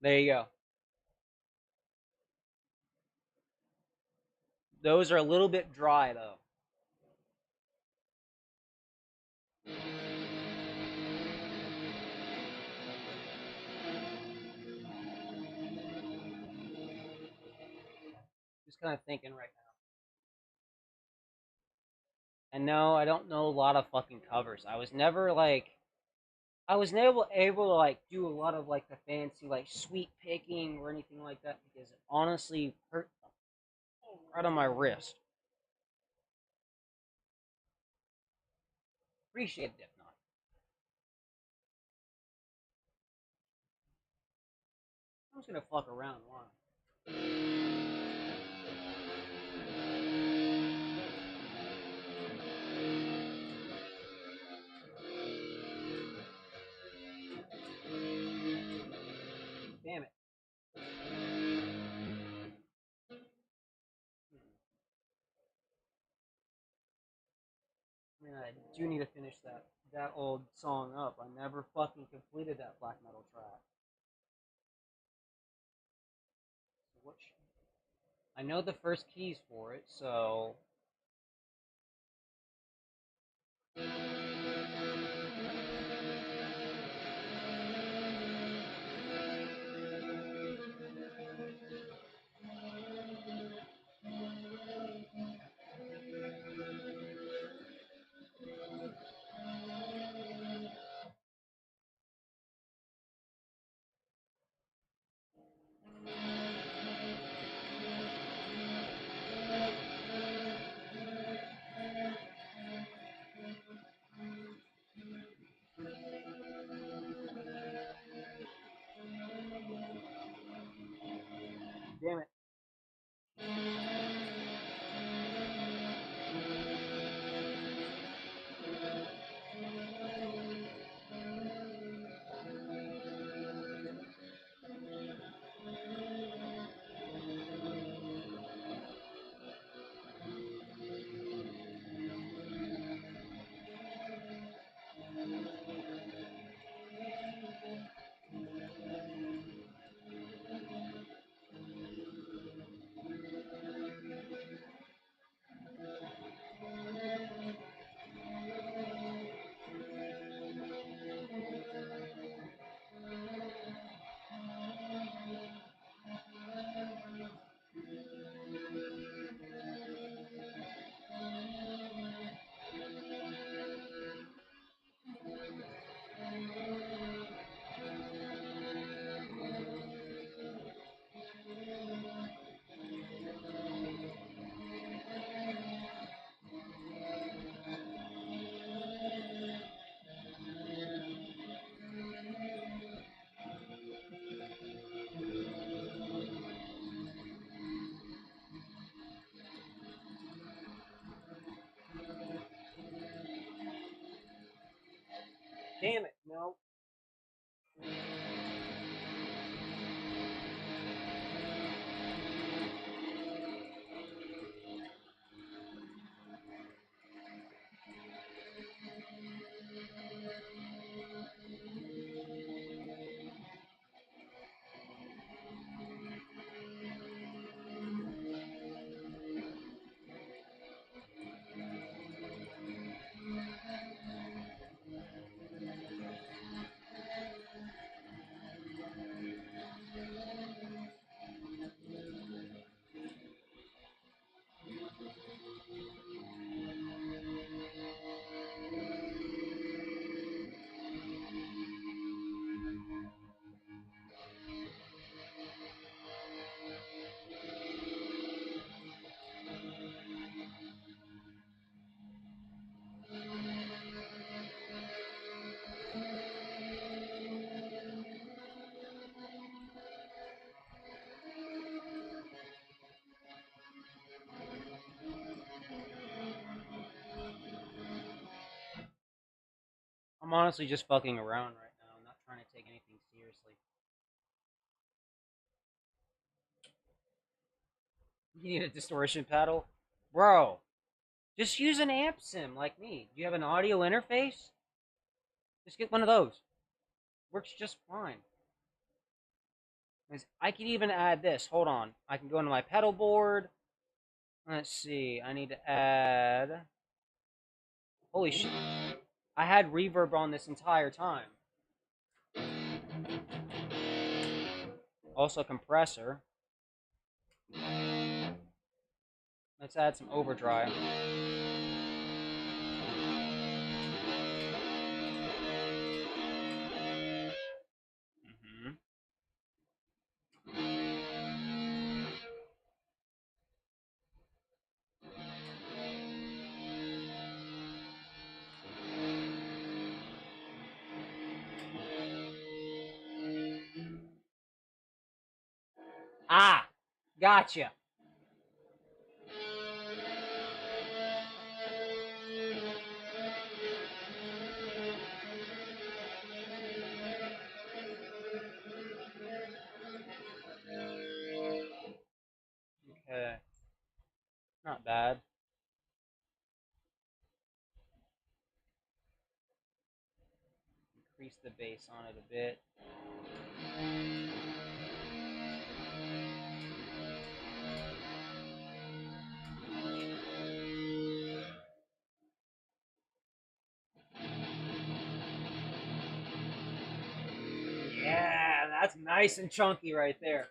There you go. Those are a little bit dry though. Just kind of thinking right now. And no, I don't know a lot of fucking covers. I was never able to like do a lot of like the fancy like sweet picking or anything like that because it honestly hurt right on my wrist. Appreciate it if not. I'm just gonna fuck around. Why? Damn it. I mean, I do need to finish that old song up. I never fucking completed that black metal track. So I know the first keys for it, so Damn it, no. I'm honestly just fucking around right now. I'm not trying to take anything seriously. You need a distortion pedal? Bro, just use an amp sim like me. Do you have an audio interface? Just get one of those. Works just fine. I can even add this. Hold on. I can go into my pedal board. Let's see. I need to add. Holy shit. I had reverb on this entire time. Also, compressor. Let's add some overdrive. Mm-hmm. Ah! Gotcha. Okay. Not bad. Increase the bass on it a bit. Yeah, that's nice and chunky right there.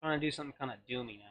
I'm trying to do something kind of doomy now.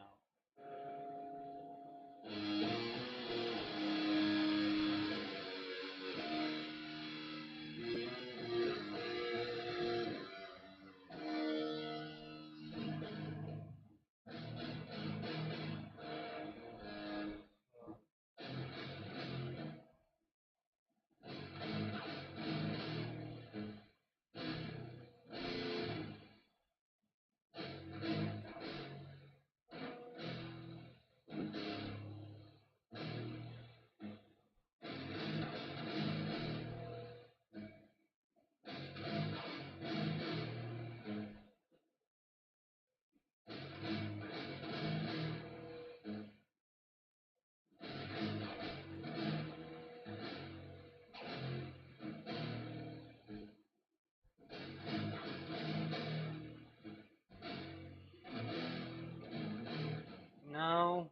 No.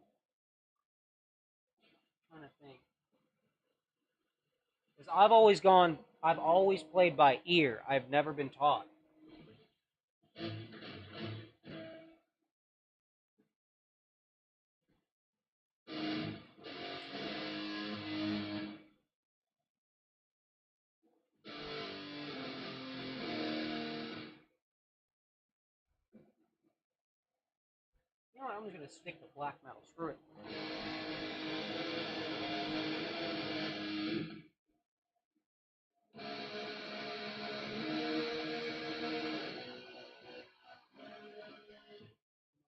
I'm trying to think. Because I've always gone I've always played by ear. I've never been taught. You know what? I'm just gonna stick to black metal. Screw it.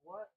What?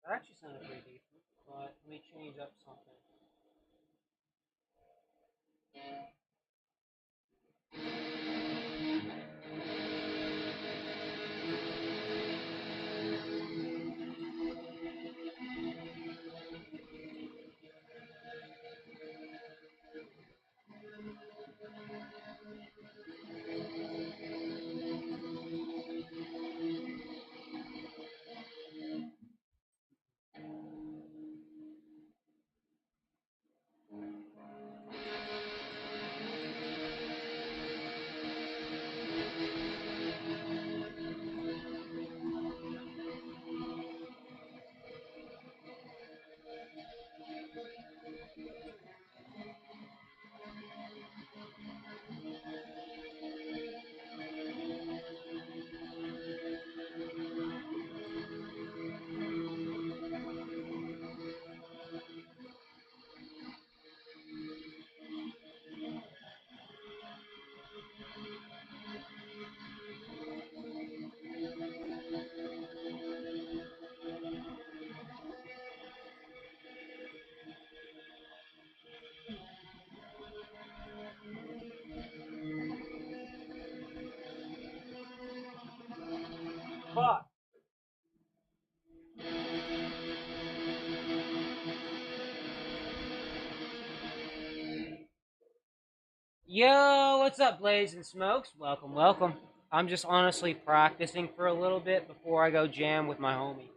That actually sounded pretty decent, but let me change up something. Fuck. Yo, what's up, Blaze and Smokes? Welcome, welcome. I'm just honestly practicing for a little bit before I go jam with my homie.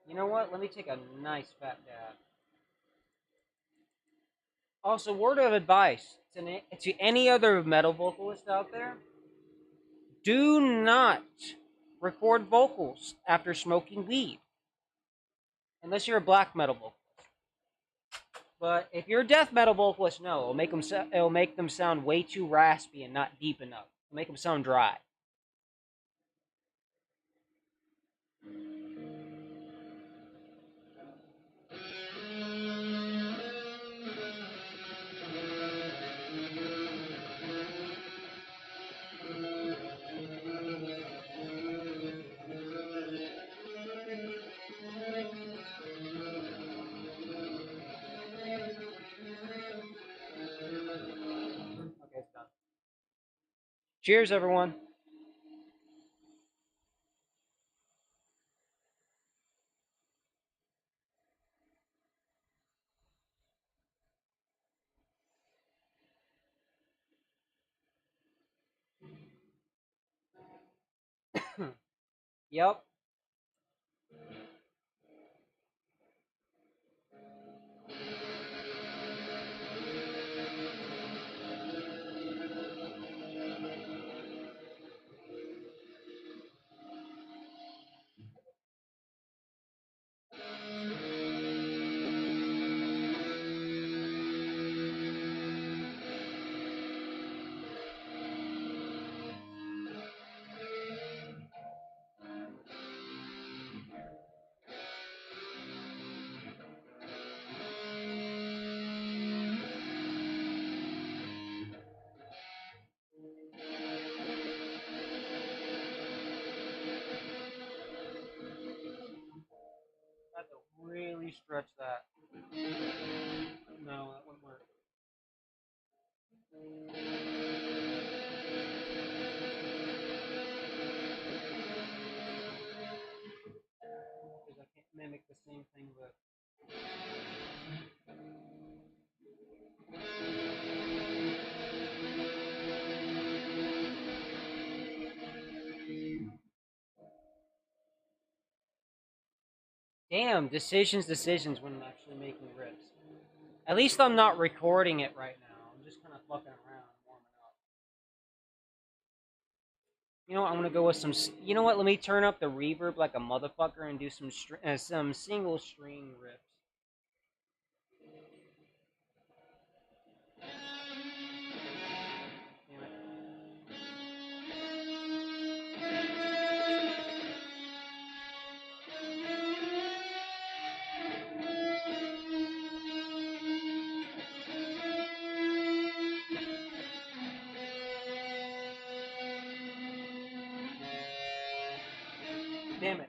You know what? Let me take a nice fat dab. Also, word of advice to any other metal vocalist out there: do not record vocals after smoking weed, unless you're a black metal vocalist. But if you're a death metal vocalist, no, it'll make them sound way too raspy and not deep enough. It'll make them sound dry. Okay, it's done. Cheers, everyone. Yep. me stretch that. No, that wouldn't work. Because I can't mimic the same thing with. Damn, decisions when I'm actually making rips. At least I'm not recording it right now. I'm just kind of fucking around, warming up. You know what? I'm gonna go with some. You know what? Let me turn up the reverb like a motherfucker and do some single string riffs. Damn it. Damn it.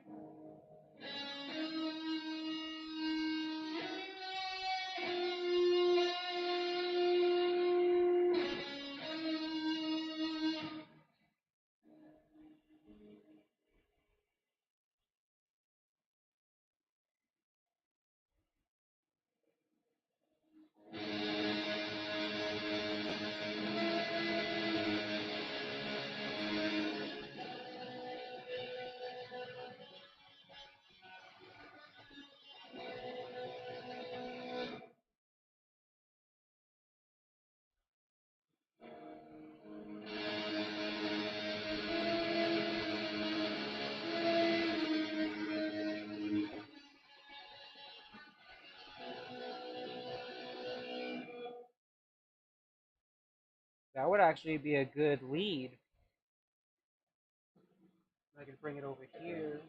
That would actually be a good lead. I could bring it over here.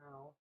No.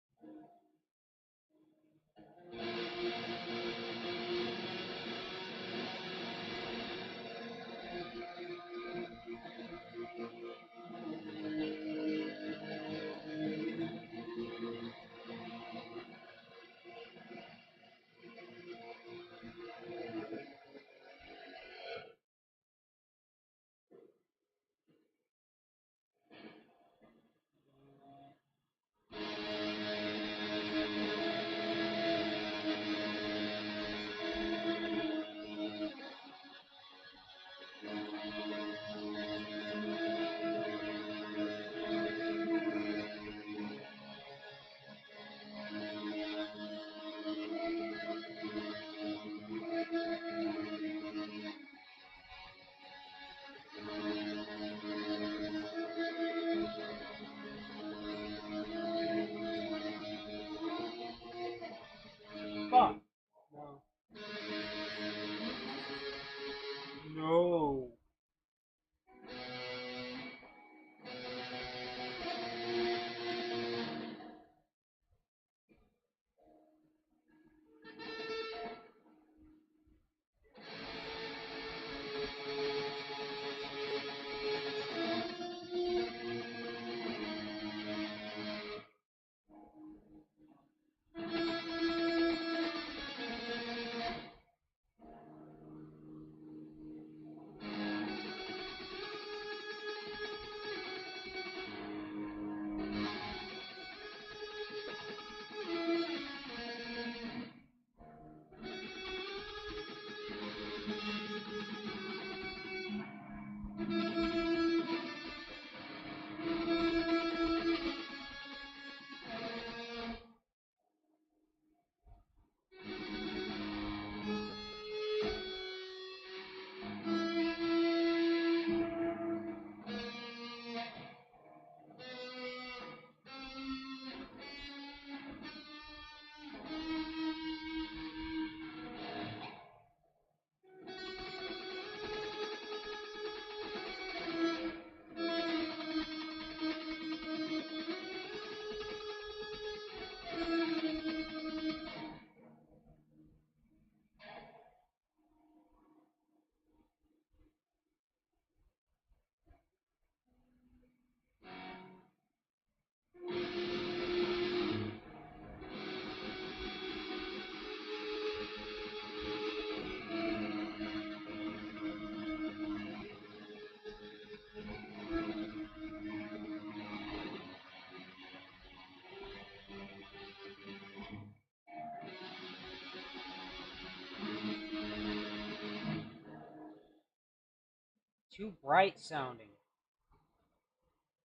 too bright sounding.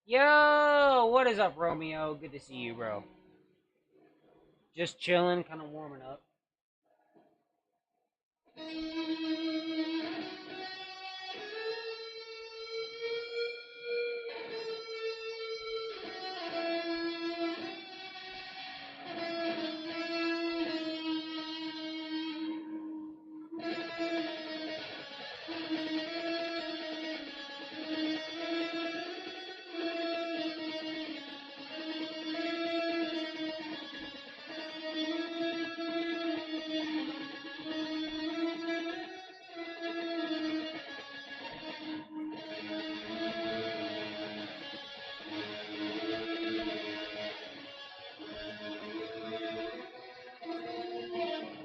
Yo, what is up, Romeo? Good to see you, bro. Just chilling, kind of warming up.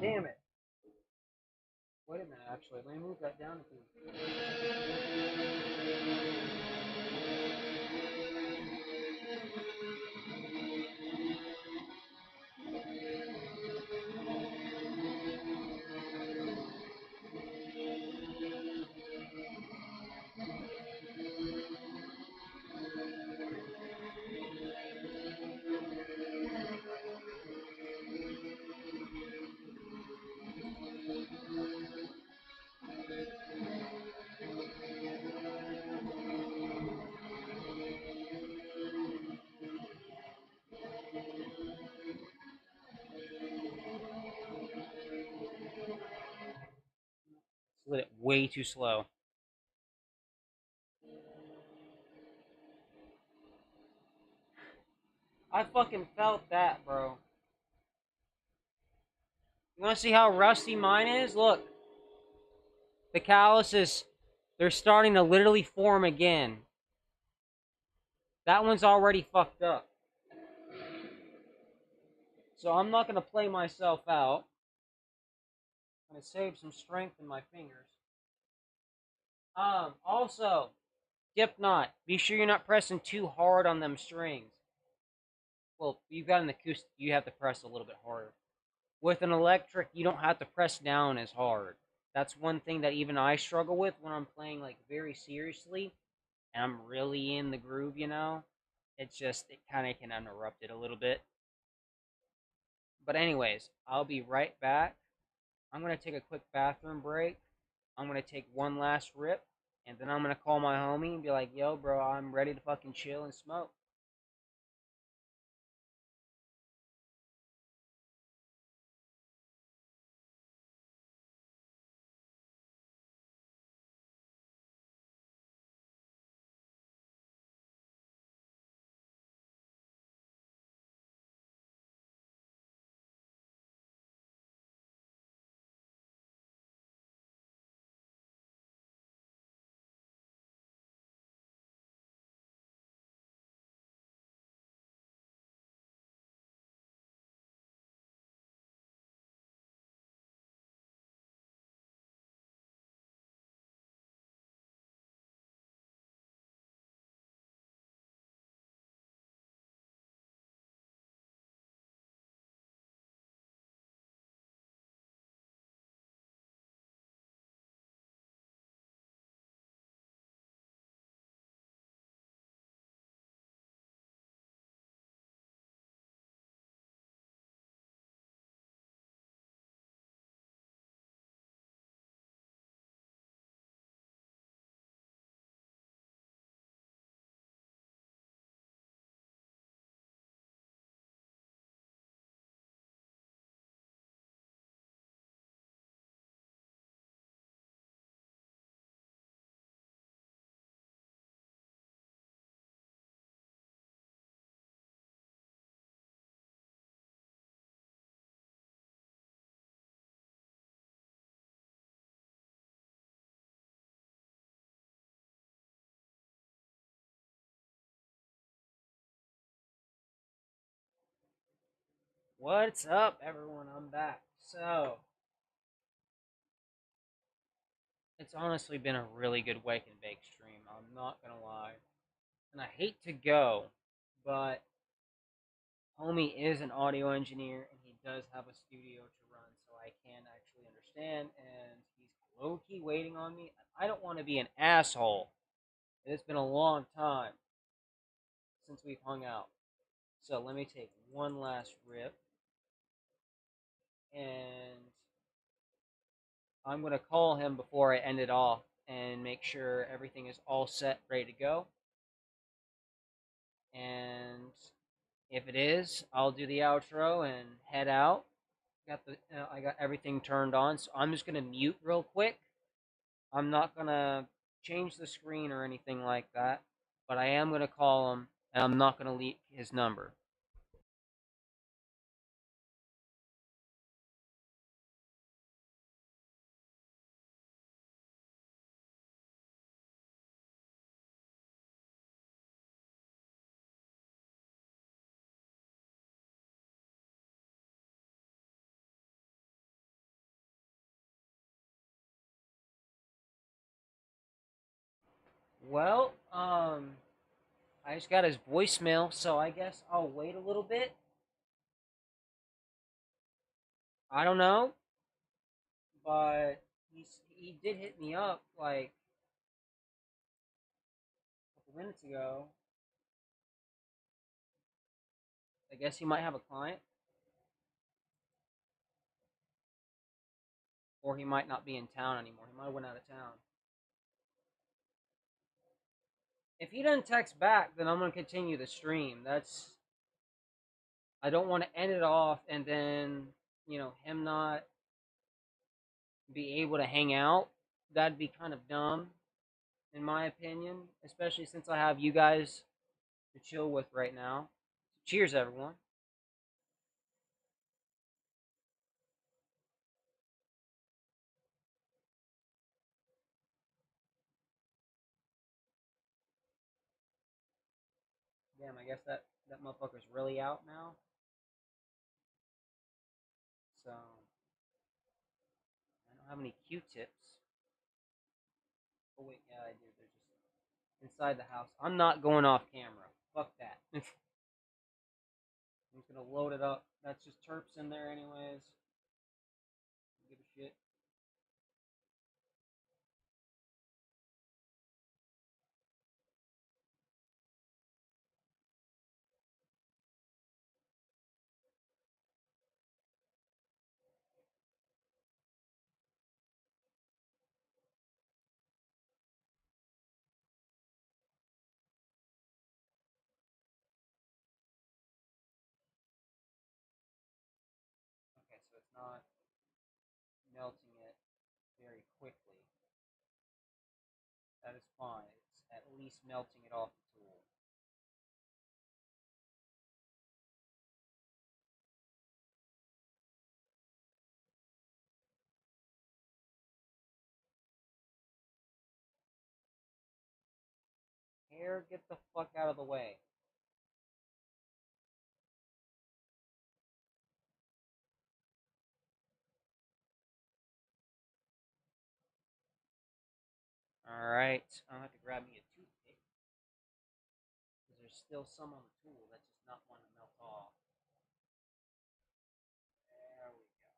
Damn it. Wait a minute, actually. Let me move that down a Lit it way too slow. I fucking felt that, bro. You want to see how rusty mine is? Look. The calluses, they're starting to literally form again. That one's already fucked up. So I'm not going to play myself out. I'm going to save some strength in my fingers. Also, dip knot. Be sure you're not pressing too hard on them strings. Well, you've got an acoustic, you have to press a little bit harder. With an electric, you don't have to press down as hard. That's one thing that even I struggle with when I'm playing like very seriously and I'm really in the groove, you know? It's just, it kind of can interrupt it a little bit. But anyways, I'll be right back. I'm going to take a quick bathroom break. I'm going to take one last rip. And then I'm going to call my homie and be like, yo, bro, I'm ready to fucking chill and smoke. What's up, everyone? I'm back. So, it's honestly been a really good wake and bake stream. I'm not going to lie. And I hate to go, but homie is an audio engineer and he does have a studio to run, so I can actually understand. And he's low key waiting on me. I don't want to be an asshole It's been a long time since we've hung out. So let me take one last rip, and I'm going to call him before I end it off and make sure everything is all set, ready to go. And if it is, I'll do the outro and head out. I got everything turned on, so I'm just gonna mute real quick. I'm not gonna change the screen or anything like that, but I am gonna call him, and I'm not gonna leak his number. Well, I just got his voicemail, so I guess I'll wait a little bit. I don't know, but he did hit me up like a couple minutes ago. I guess he might have a client, or he might not be in town anymore. He might have went out of town. If he doesn't text back, then I'm gonna continue the stream. I don't want to end it off and then him not be able to hang out. That'd be kind of dumb, in my opinion, especially since I have you guys to chill with right now. Cheers, everyone. Damn, I guess that motherfucker's really out now. So I don't have any Q-tips. Oh wait, yeah, I do. They're just inside the house. I'm not going off camera. Fuck that. I'm just gonna load it up. That's just terps in there, anyways. Give a shit. Okay, so it's not melting it very quickly. That is fine. It's at least melting it off the tool. Hair, get the fuck out of the way. Alright, I'm gonna have to grab me a toothpick. Because there's still some on the tool that's just not wanting to melt off. There we go.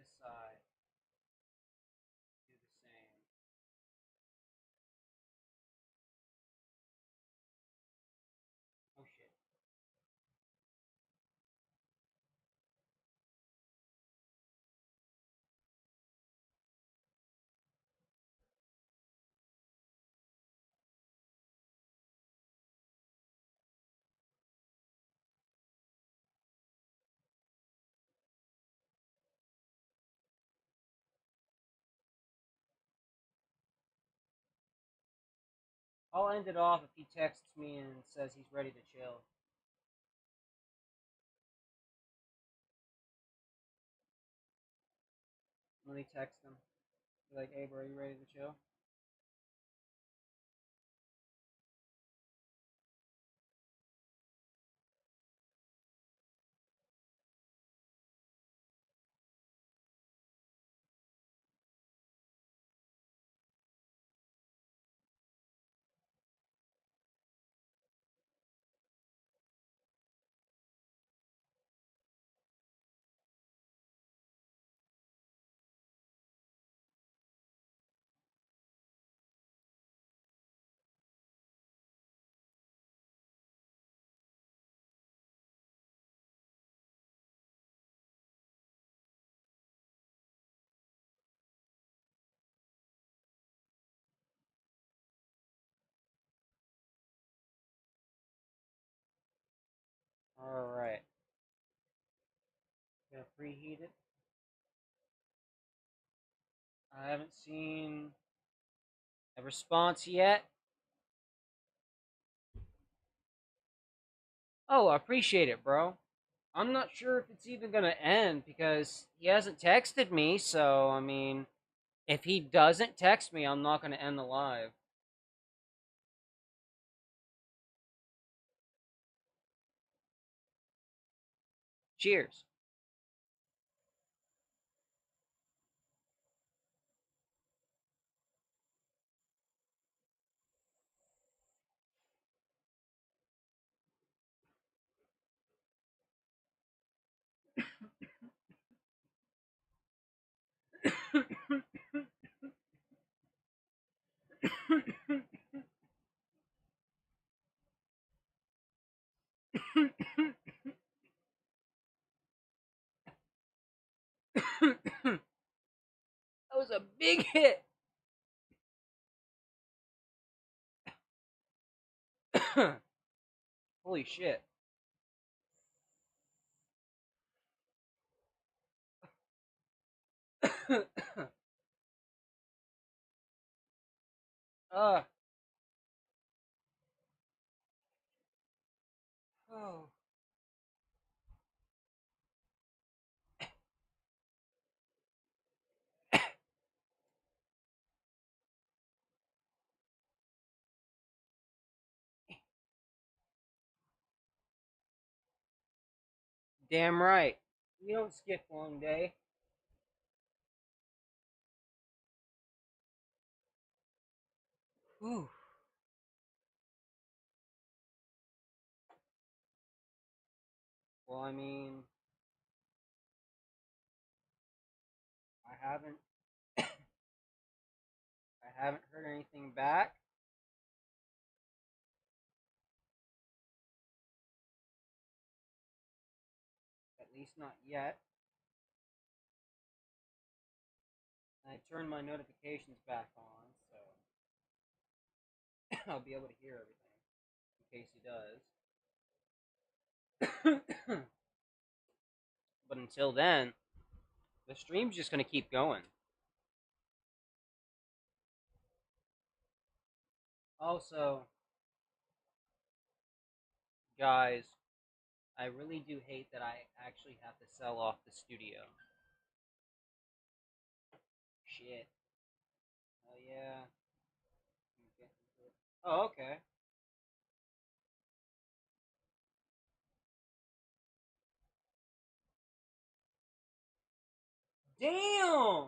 This side, do the same. Oh shit. I'll end it off if he texts me and says he's ready to chill. Let me text him. Be like, hey bro, you ready to chill? Alright. Gonna preheat it. I haven't seen a response yet. Oh, I appreciate it, bro. I'm not sure if it's even gonna end because he hasn't texted me, so I mean, if he doesn't text me, I'm not gonna end the live. Cheers. That was a big hit. Holy shit. uh, oh. Damn right. You don't skip one day. Whew. Well, I mean, I haven't I haven't heard anything back. At least not yet. I turned my notifications back on, so I'll be able to hear everything in case he does. But until then, the stream's just gonna keep going. Also, guys, I really do hate that I actually have to sell off the studio. Shit. Oh yeah. Oh, okay. Damn!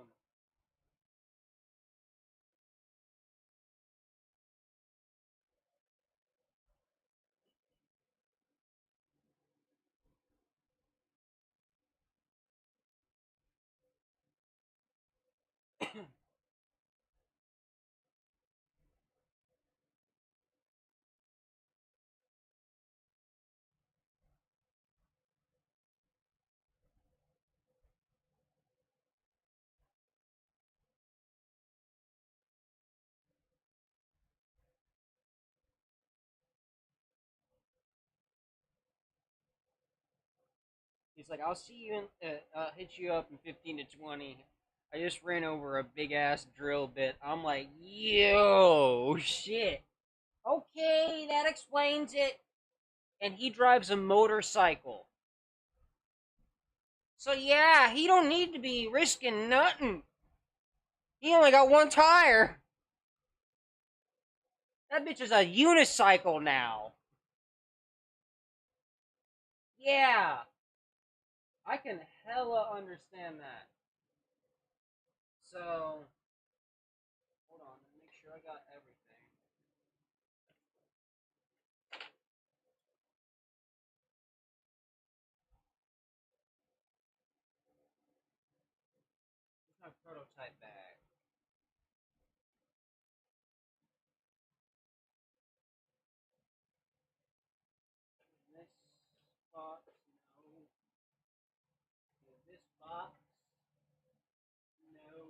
He's like, I'll see you in, hit you up in 15 to 20. I just ran over a big ass drill bit. I'm like, yo, shit. Okay, that explains it. And he drives a motorcycle. So yeah, he don't need to be risking nothing. He only got one tire. That bitch is a unicycle now. Yeah, I can hella understand that. So, hold on, let me make sure I got everything. Where's my prototype bag? This box, no. This box, no.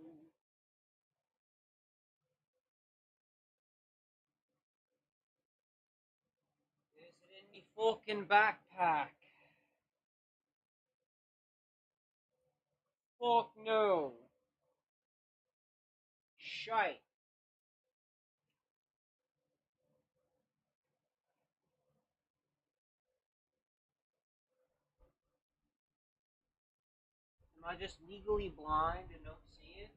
Is it in me fucking backpack? Fuck no. Shite. Am I just legally blind and don't see it?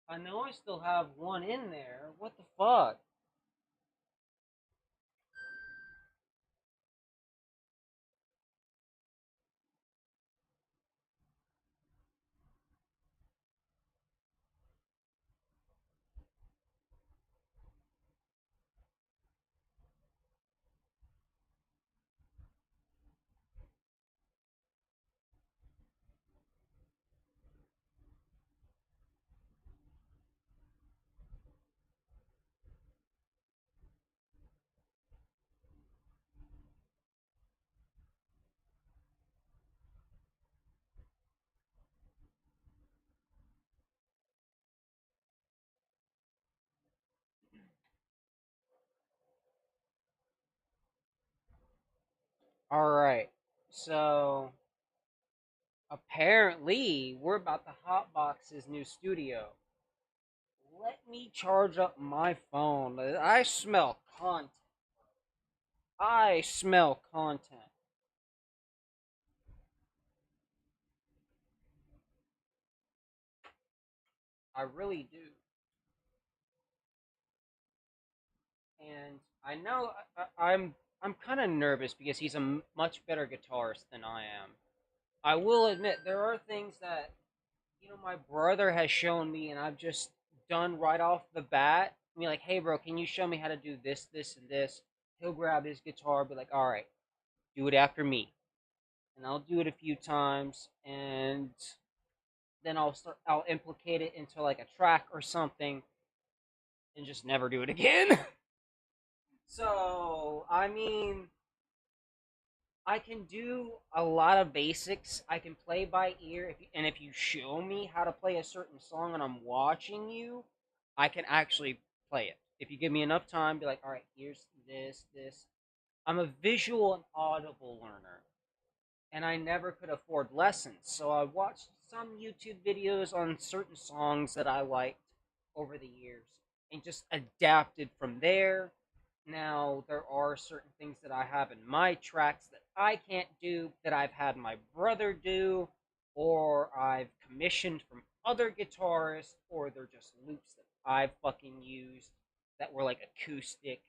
I know I still have one in there. What the fuck? Alright. So, apparently, we're about to hotbox his new studio. Let me charge up my phone. I smell content. I smell content. I really do. And I know I'm kind of nervous because he's a much better guitarist than I am. I will admit there are things that my brother has shown me, and I've just done right off the bat. I mean, like, hey, bro, can you show me how to do this, this, and this? He'll grab his guitar, be like, all right, do it after me, and I'll do it a few times, and then I'll implicate it into like a track or something, and just never do it again. So, I mean, I can do a lot of basics. I can play by ear, and if you show me how to play a certain song and I'm watching you, I can actually play it. If you give me enough time, be like, all right, here's this, this. I'm a visual and audible learner, and I never could afford lessons, so I watched some YouTube videos on certain songs that I liked over the years and just adapted from there. Now, there are certain things that I have in my tracks that I can't do that I've had my brother do, or I've commissioned from other guitarists, or they're just loops that I've fucking used that were like acoustic,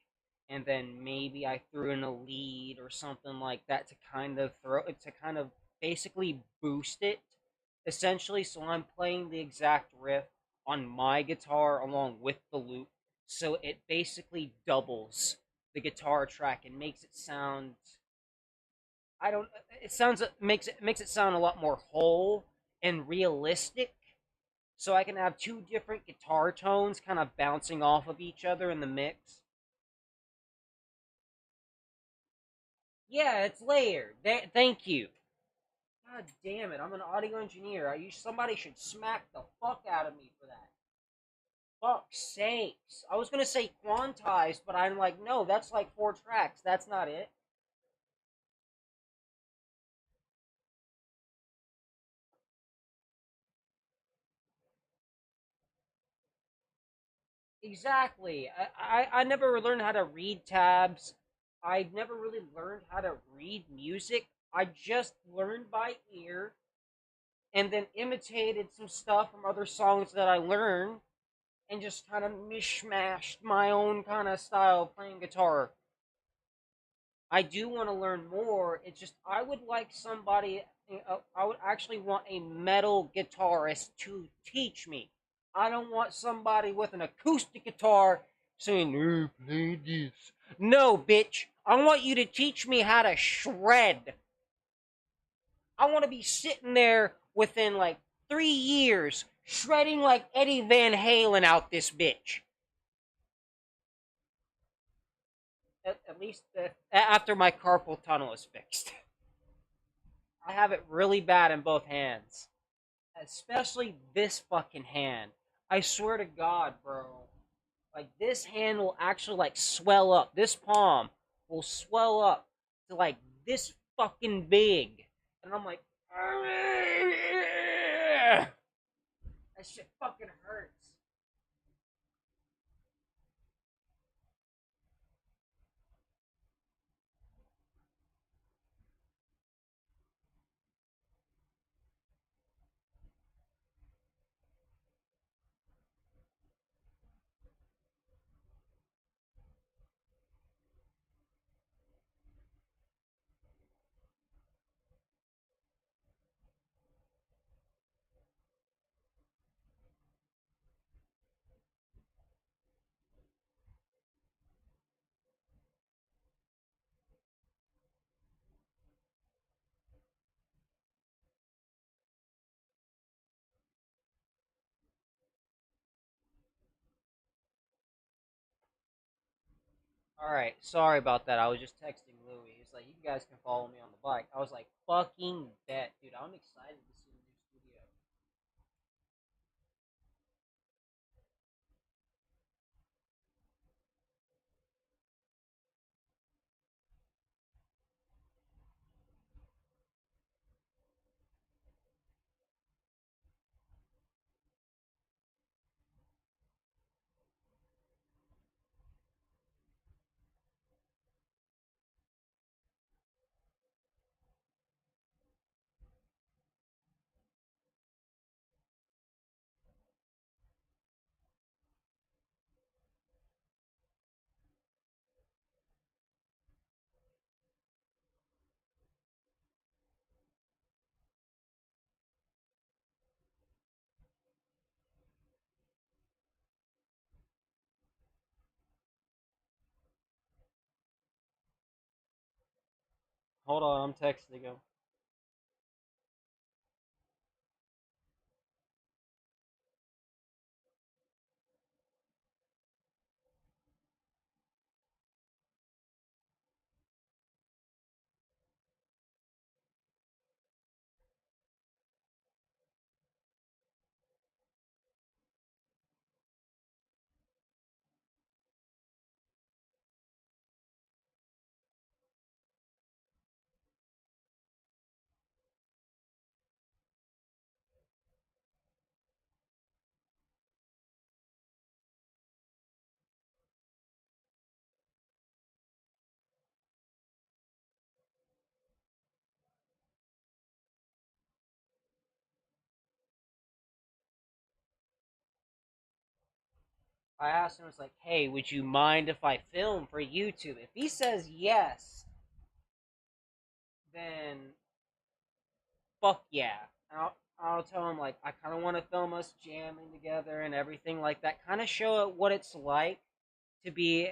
and then maybe I threw in a lead or something like that to kind of basically boost it essentially. So I'm playing the exact riff on my guitar along with the loop, so it basically doubles the guitar track and makes it sound. I don't. It sounds makes it sound a lot more whole and realistic. So I can have two different guitar tones kind of bouncing off of each other in the mix. Yeah, it's layered. Thank you. God damn it! I'm an audio engineer. Somebody should smack the fuck out of me for that. Fuck's sakes! I was gonna say quantized, but I'm like, no, that's like 4 tracks. That's not it. Exactly. I never learned how to read tabs. I never really learned how to read music. I just learned by ear and then imitated some stuff from other songs that I learned and just kind of mishmashed my own kind of style of playing guitar. I do want to learn more. It's just I would like somebody. I would actually want a metal guitarist to teach me. I don't want somebody with an acoustic guitar saying, "Hey, play this." No, bitch. I want you to teach me how to shred. I want to be sitting there within like 3 years, shredding like Eddie Van Halen out this bitch. At least after my carpal tunnel is fixed. I have it really bad in both hands, especially this fucking hand. I swear to God, bro. Like this hand will actually like swell up. This palm will swell up to like this fucking big, and I'm like, that shit fucking hurts. All right, sorry about that. I was just texting Louie. He's like, you guys can follow me on the bike. I was like, fucking bet, dude. I'm excited to see the new studio. Hold on, I'm texting him. I asked him, I was like, hey, would you mind if I film for YouTube? If he says yes, then fuck yeah. I'll tell him, like, I kind of want to film us jamming together and everything like that. Kind of show it what it's like to be.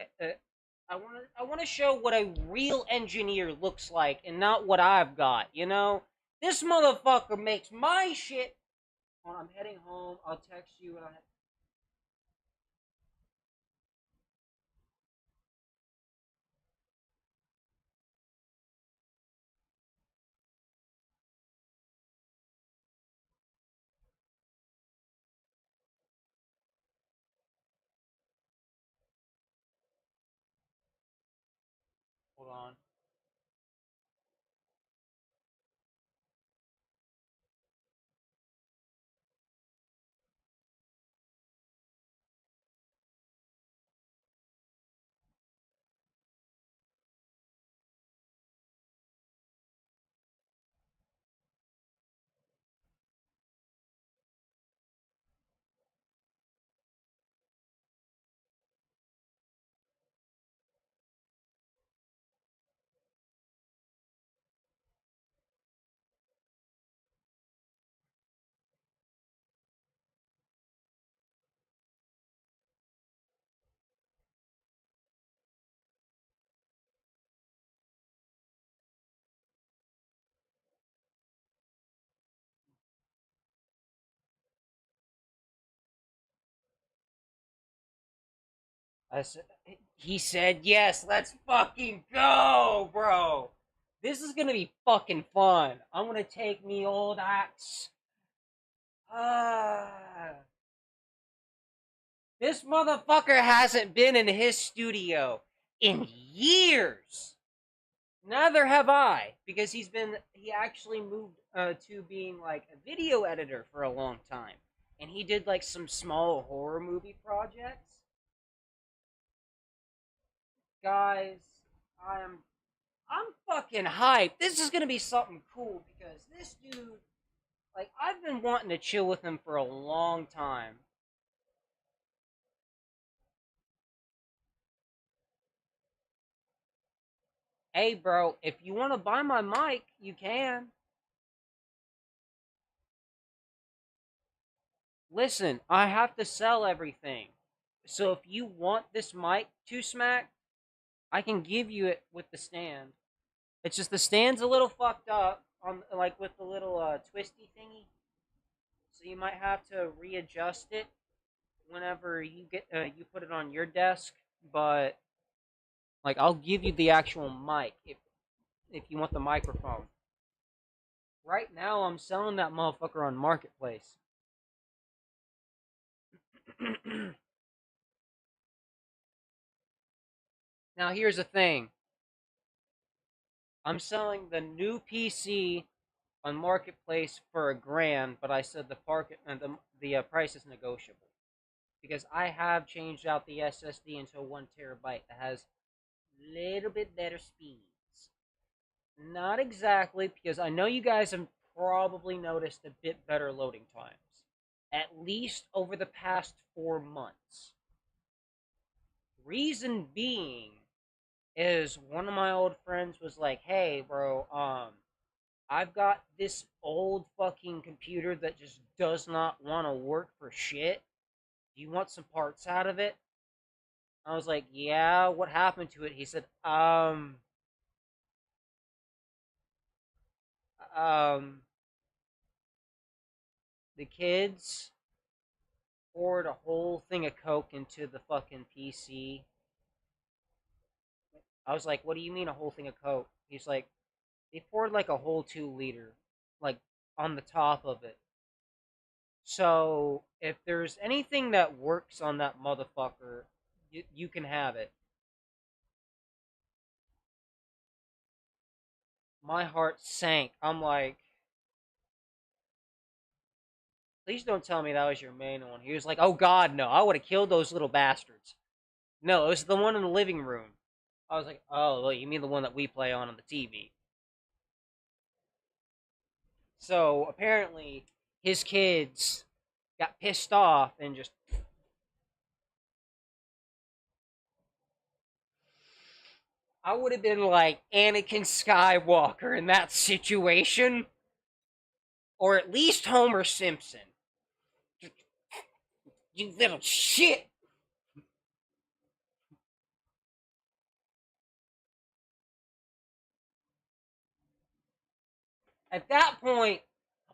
I want to show what a real engineer looks like and not what I've got, you know? This motherfucker makes my shit. When I'm heading home, I'll text you when I. Hold on. I said, he said yes. Let's fucking go, bro. This is gonna be fucking fun. I'm gonna take me old axe. Ah, this motherfucker hasn't been in his studio in years. Neither have I, because he actually moved to being like a video editor for a long time, and he did like some small horror movie projects. Guys, I'm I'm fucking hyped. This is gonna be something cool because this dude, like, I've been wanting to chill with him for a long time. Hey, bro, if you want to buy my mic, you can. Listen, I have to sell everything. So if you want this mic to smack, I can give you it with the stand. It's just the stand's a little fucked up on like with the little twisty thingy. So you might have to readjust it whenever you put it on your desk, but like I'll give you the actual mic if you want the microphone. Right now I'm selling that motherfucker on Marketplace. Now here's the thing. I'm selling the new PC on Marketplace for $1,000, but I said the price is negotiable because I have changed out the SSD into a 1 terabyte that has a little bit better speeds. Not exactly, because I know you guys have probably noticed a bit better loading times, at least over the past 4 months. Reason being is one of my old friends was like, "Hey, bro, I've got this old fucking computer that just does not want to work for shit. Do you want some parts out of it?" I was like, "Yeah, what happened to it?" He said, um, the kids poured a whole thing of Coke into the fucking PC. I was like, "What do you mean a whole thing of Coke?" He's like, "They poured like a whole 2 liter, like on the top of it." So if there's anything that works on that motherfucker, you can have it. My heart sank. I'm like, please don't tell me that was your main one. He was like, oh god, no. I would have killed those little bastards. No, it was the one in the living room. I was like, oh, well, you mean the one that we play on the TV. So apparently, his kids got pissed off and just. I would have been like Anakin Skywalker in that situation, or at least Homer Simpson. You little shit! At that point,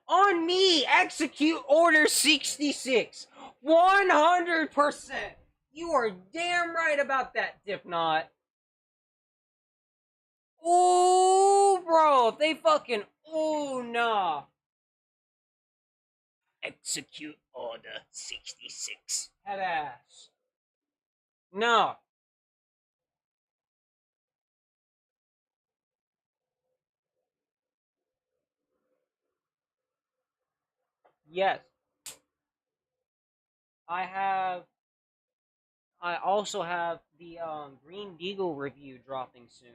on me, execute Order 66. 100%. You are damn right about that, Dipnot. Ooh, bro, if they fucking. Ooh, nah. Execute Order 66. Head ass. No. Yes. I have. I also have the Green Beagle review dropping soon.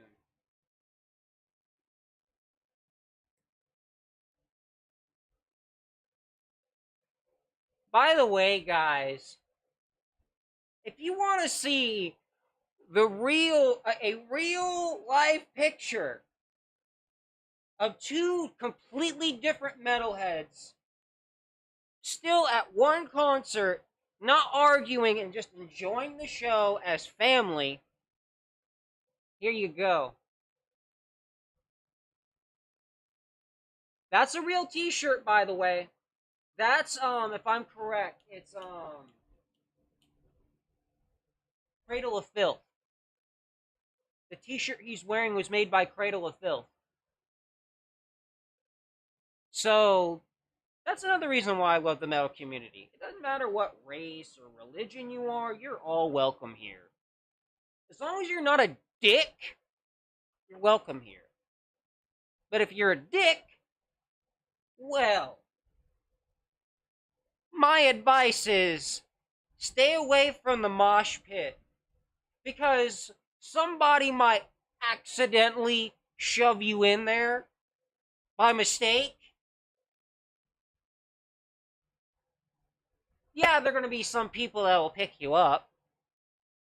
By the way, guys, if you want to see a real life picture of two completely different metalheads still at one concert, not arguing and just enjoying the show as family, here you go. That's a real t-shirt, by the way. That's if I'm correct, it's Cradle of Filth. The t-shirt he's wearing was made by Cradle of Filth. So that's another reason why I love the metal community. It doesn't matter what race or religion you are, you're all welcome here. As long as you're not a dick, you're welcome here. But if you're a dick, well, my advice is stay away from the mosh pit because somebody might accidentally shove you in there by mistake. Yeah, there are going to be some people that will pick you up.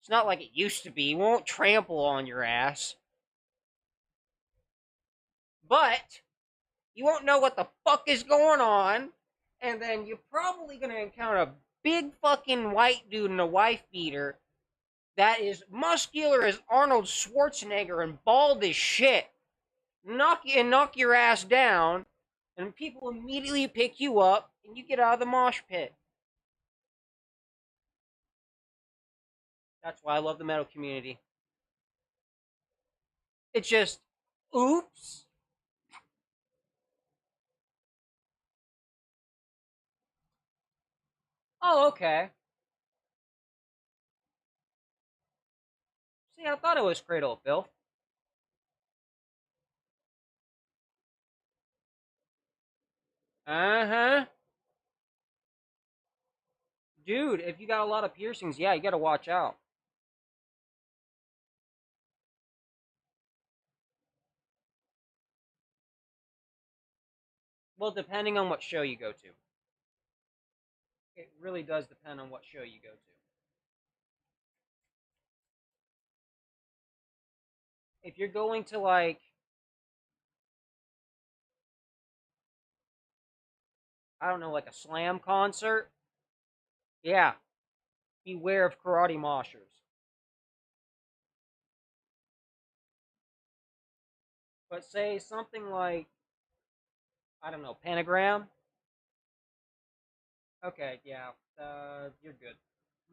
It's not like it used to be. It won't trample on your ass. But you won't know what the fuck is going on. And then you're probably going to encounter a big fucking white dude in a wife beater that is muscular as Arnold Schwarzenegger and bald as shit. Knock your ass down, and people immediately pick you up, and you get out of the mosh pit. That's why I love the metal community. It's just, oops. Oh, okay. See, I thought it was Cradle of Filth. Uh huh. Dude, if you got a lot of piercings, yeah, you gotta watch out. Well, depending on what show you go to. It really does depend on what show you go to. If you're going to, like, I don't know, like a slam concert, yeah, beware of karate moshers. But say something like, I don't know, Pentagram. Okay, yeah, you're good.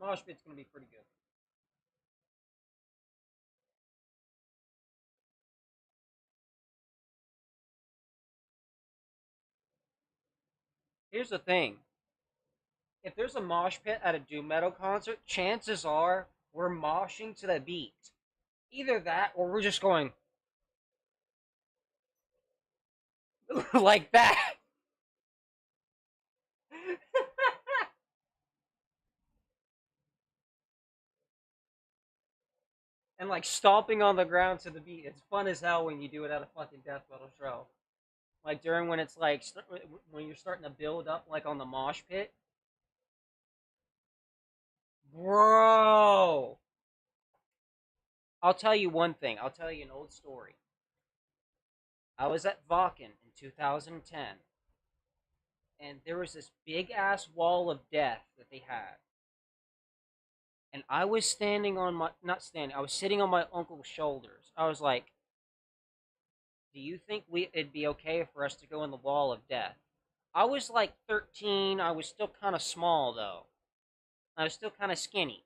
Mosh pit's gonna be pretty good. Here's the thing: if there's a mosh pit at a doom metal concert, chances are we're moshing to the beat. Either that, or we're just going like that. And like stomping on the ground to the beat. It's fun as hell when you do it at a fucking death metal show. Like during when it's like when you're starting to build up like on the mosh pit, bro. I'll tell you one thing. I'll tell you an old story. I was at Vakken in 2010, and there was this big ass wall of death that they had, and I was standing on my not standing. I was sitting on my uncle's shoulders. I was like, "Do you think it'd be okay for us to go in the wall of death?" I was like 13. I was still kind of small though. I was still kind of skinny.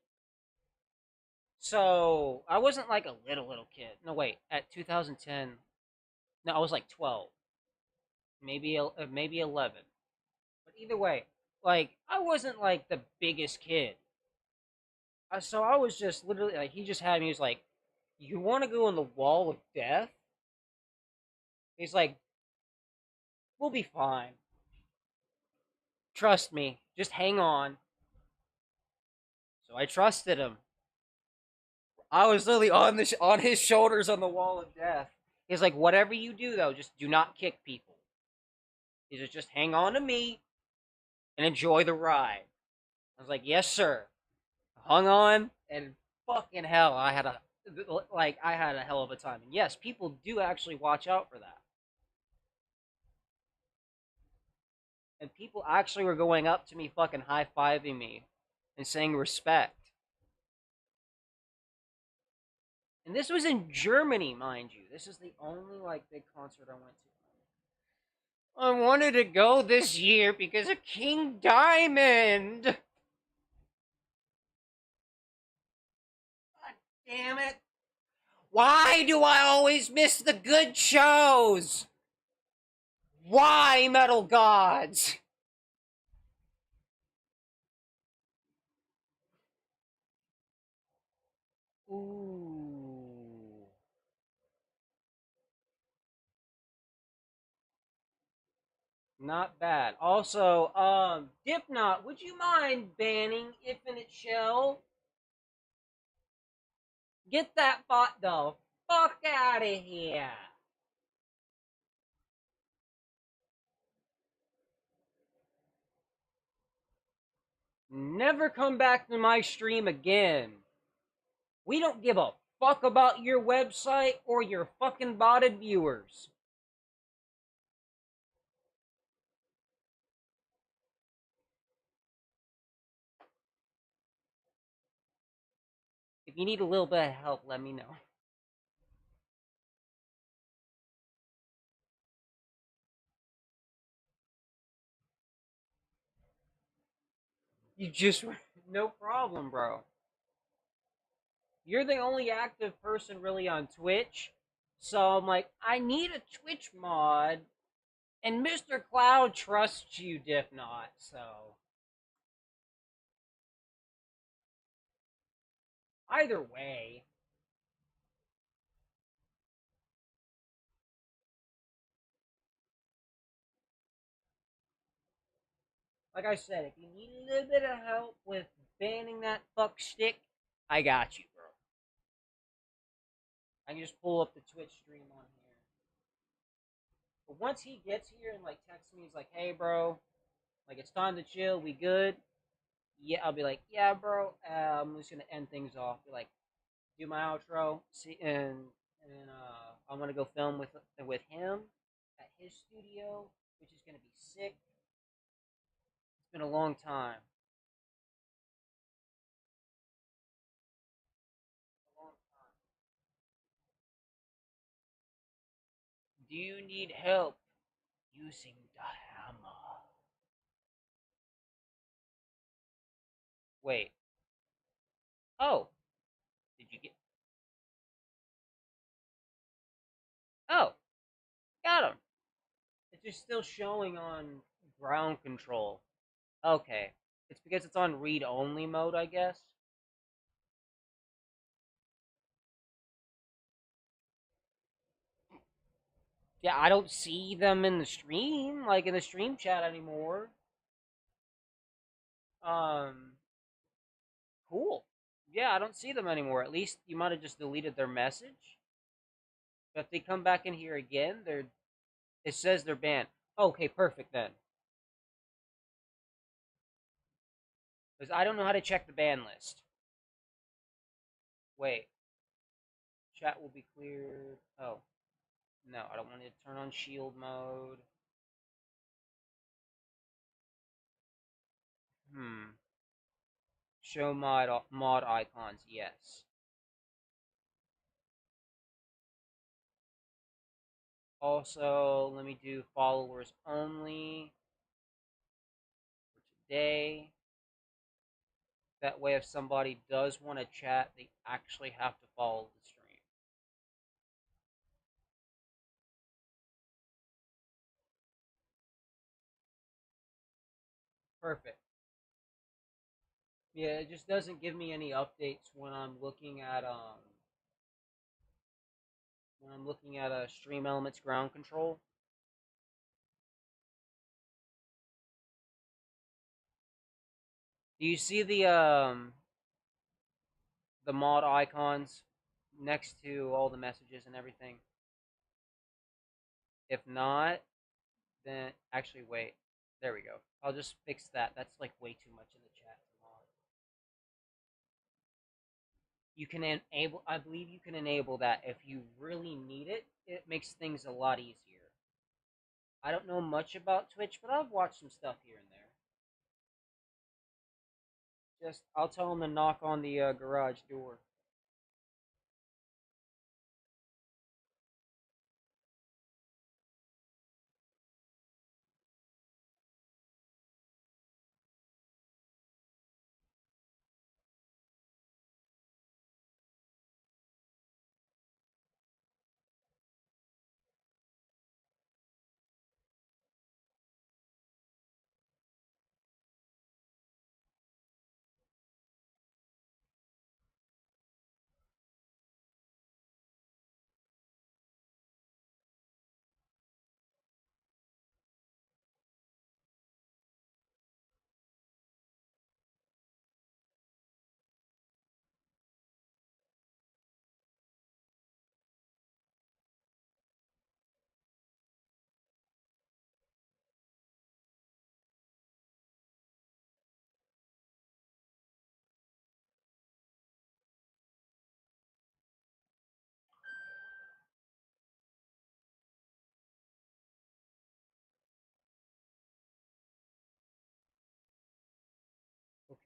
So I wasn't like a little kid. No, wait. At 2010, no, I was like 12, maybe 11. But either way, like I wasn't like the biggest kid. So I was just literally like he just had me. He was like, "You want to go in the wall of death?" He's like, "We'll be fine. Trust me. Just hang on." So I trusted him. I was literally on his shoulders on the wall of death. He's like, "Whatever you do though, just do not kick people. He's like, just hang on to me and enjoy the ride." I was like, "Yes, sir." Hung on, and fucking hell, I had a hell of a time. And yes, people do actually watch out for that. And people actually were going up to me, fucking high fiving me, and saying respect. And this was in Germany, mind you. This is the only like big concert I went to. I wanted to go this year because of King Diamond. God damn it. Why do I always miss the good shows? Why, metal gods? Ooh. Not bad. Also, Dipnot, would you mind banning Infinite Shell? Get that bot the fuck out of here. Never come back to my stream again. We don't give a fuck about your website or your fucking botted viewers. If you need a little bit of help, let me know. You just no problem, bro. You're the only active person really on Twitch. So I'm like, I need a Twitch mod. And Mr. Cloud trusts you, Diff Not, so either way. Like I said, if you need a little bit of help with banning that fuck stick, I got you, bro. I can just pull up the Twitch stream on here. But once he gets here and like texts me, he's like, "Hey, bro, like it's time to chill. We good?" Yeah, I'll be like, "Yeah, bro. I'm just gonna end things off. Be like, do my outro. See, and I'm gonna go film with him at his studio, which is gonna be sick. It's been a long time. A long time. Do you need help using the hammer? Wait. Oh, did you get? Oh, got him. It's just still showing on ground control. Okay, it's because it's on read only mode, I guess. Yeah, I don't see them in the stream, like in the stream chat anymore. Um, cool. Yeah, I don't see them anymore. At least you might have just deleted their message. But if they come back in here again, they're it says they're banned. Okay, perfect then. Because I don't know how to check the ban list. Wait, chat will be cleared. Oh, no, I don't want to turn on shield mode. Hmm. Show mod icons, yes. Also, let me do followers only for today. That way, if somebody does want to chat, they actually have to follow the stream. Perfect. Yeah, it just doesn't give me any updates when I'm looking at a Stream Elements ground control. Do you see the mod icons next to all the messages and everything? If not, then actually wait. There we go. I'll just fix that. That's like way too much in the chat to mod. You can enable. I believe you can enable that if you really need it. It makes things a lot easier. I don't know much about Twitch, but I've watched some stuff here and there. Just I'll tell them to knock on the garage door.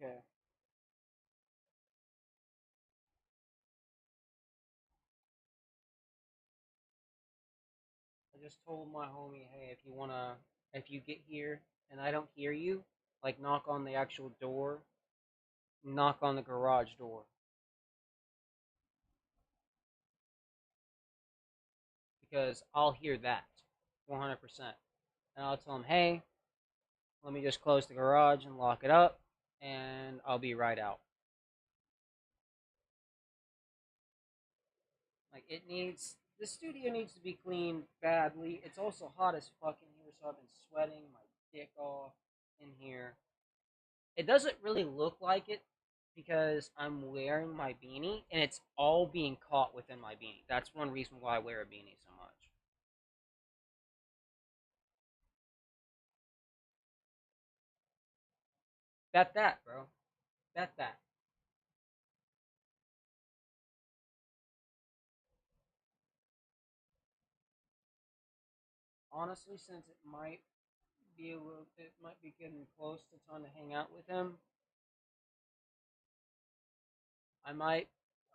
Okay. I just told my homie, hey, if you get here and I don't hear you, like knock on the actual door, knock on the garage door, because I'll hear that, 100%. And I'll tell him, hey, let me just close the garage and lock it up, and I'll be right out. Like the studio needs to be cleaned badly. It's also hot as fuck in here, so I've been sweating my dick off in here. It doesn't really look like it because I'm wearing my beanie and it's all being caught within my beanie. That's one reason why I wear a beanie so much. That, bro. That. Honestly, since it might be getting close to time to hang out with him, I might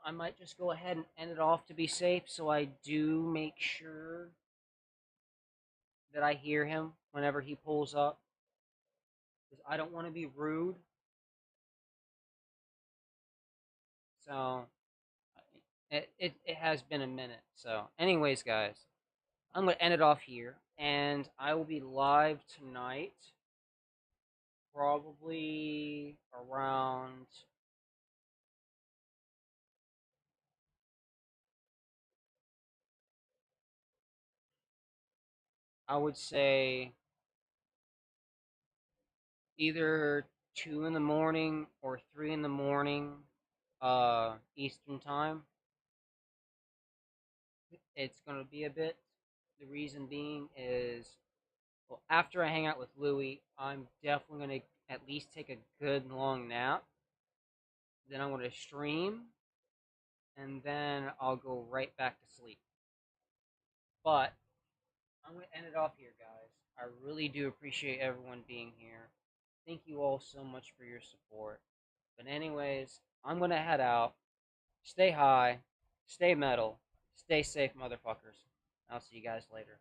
I might just go ahead and end it off to be safe so I do make sure that I hear him whenever he pulls up because I don't want to be rude. So it has been a minute. So, anyways, guys, I'm gonna end it off here, and I will be live tonight, probably around. I would say either 2 in the morning or 3 in the morning, Eastern time. It's gonna be a bit. The reason being is, well, after I hang out with Louie, I'm definitely gonna at least take a good long nap. Then I'm gonna stream, and then I'll go right back to sleep. But I'm gonna end it off here, guys. I really do appreciate everyone being here. Thank you all so much for your support. But anyways, I'm gonna head out. Stay high, stay metal, stay safe, motherfuckers. I'll see you guys later.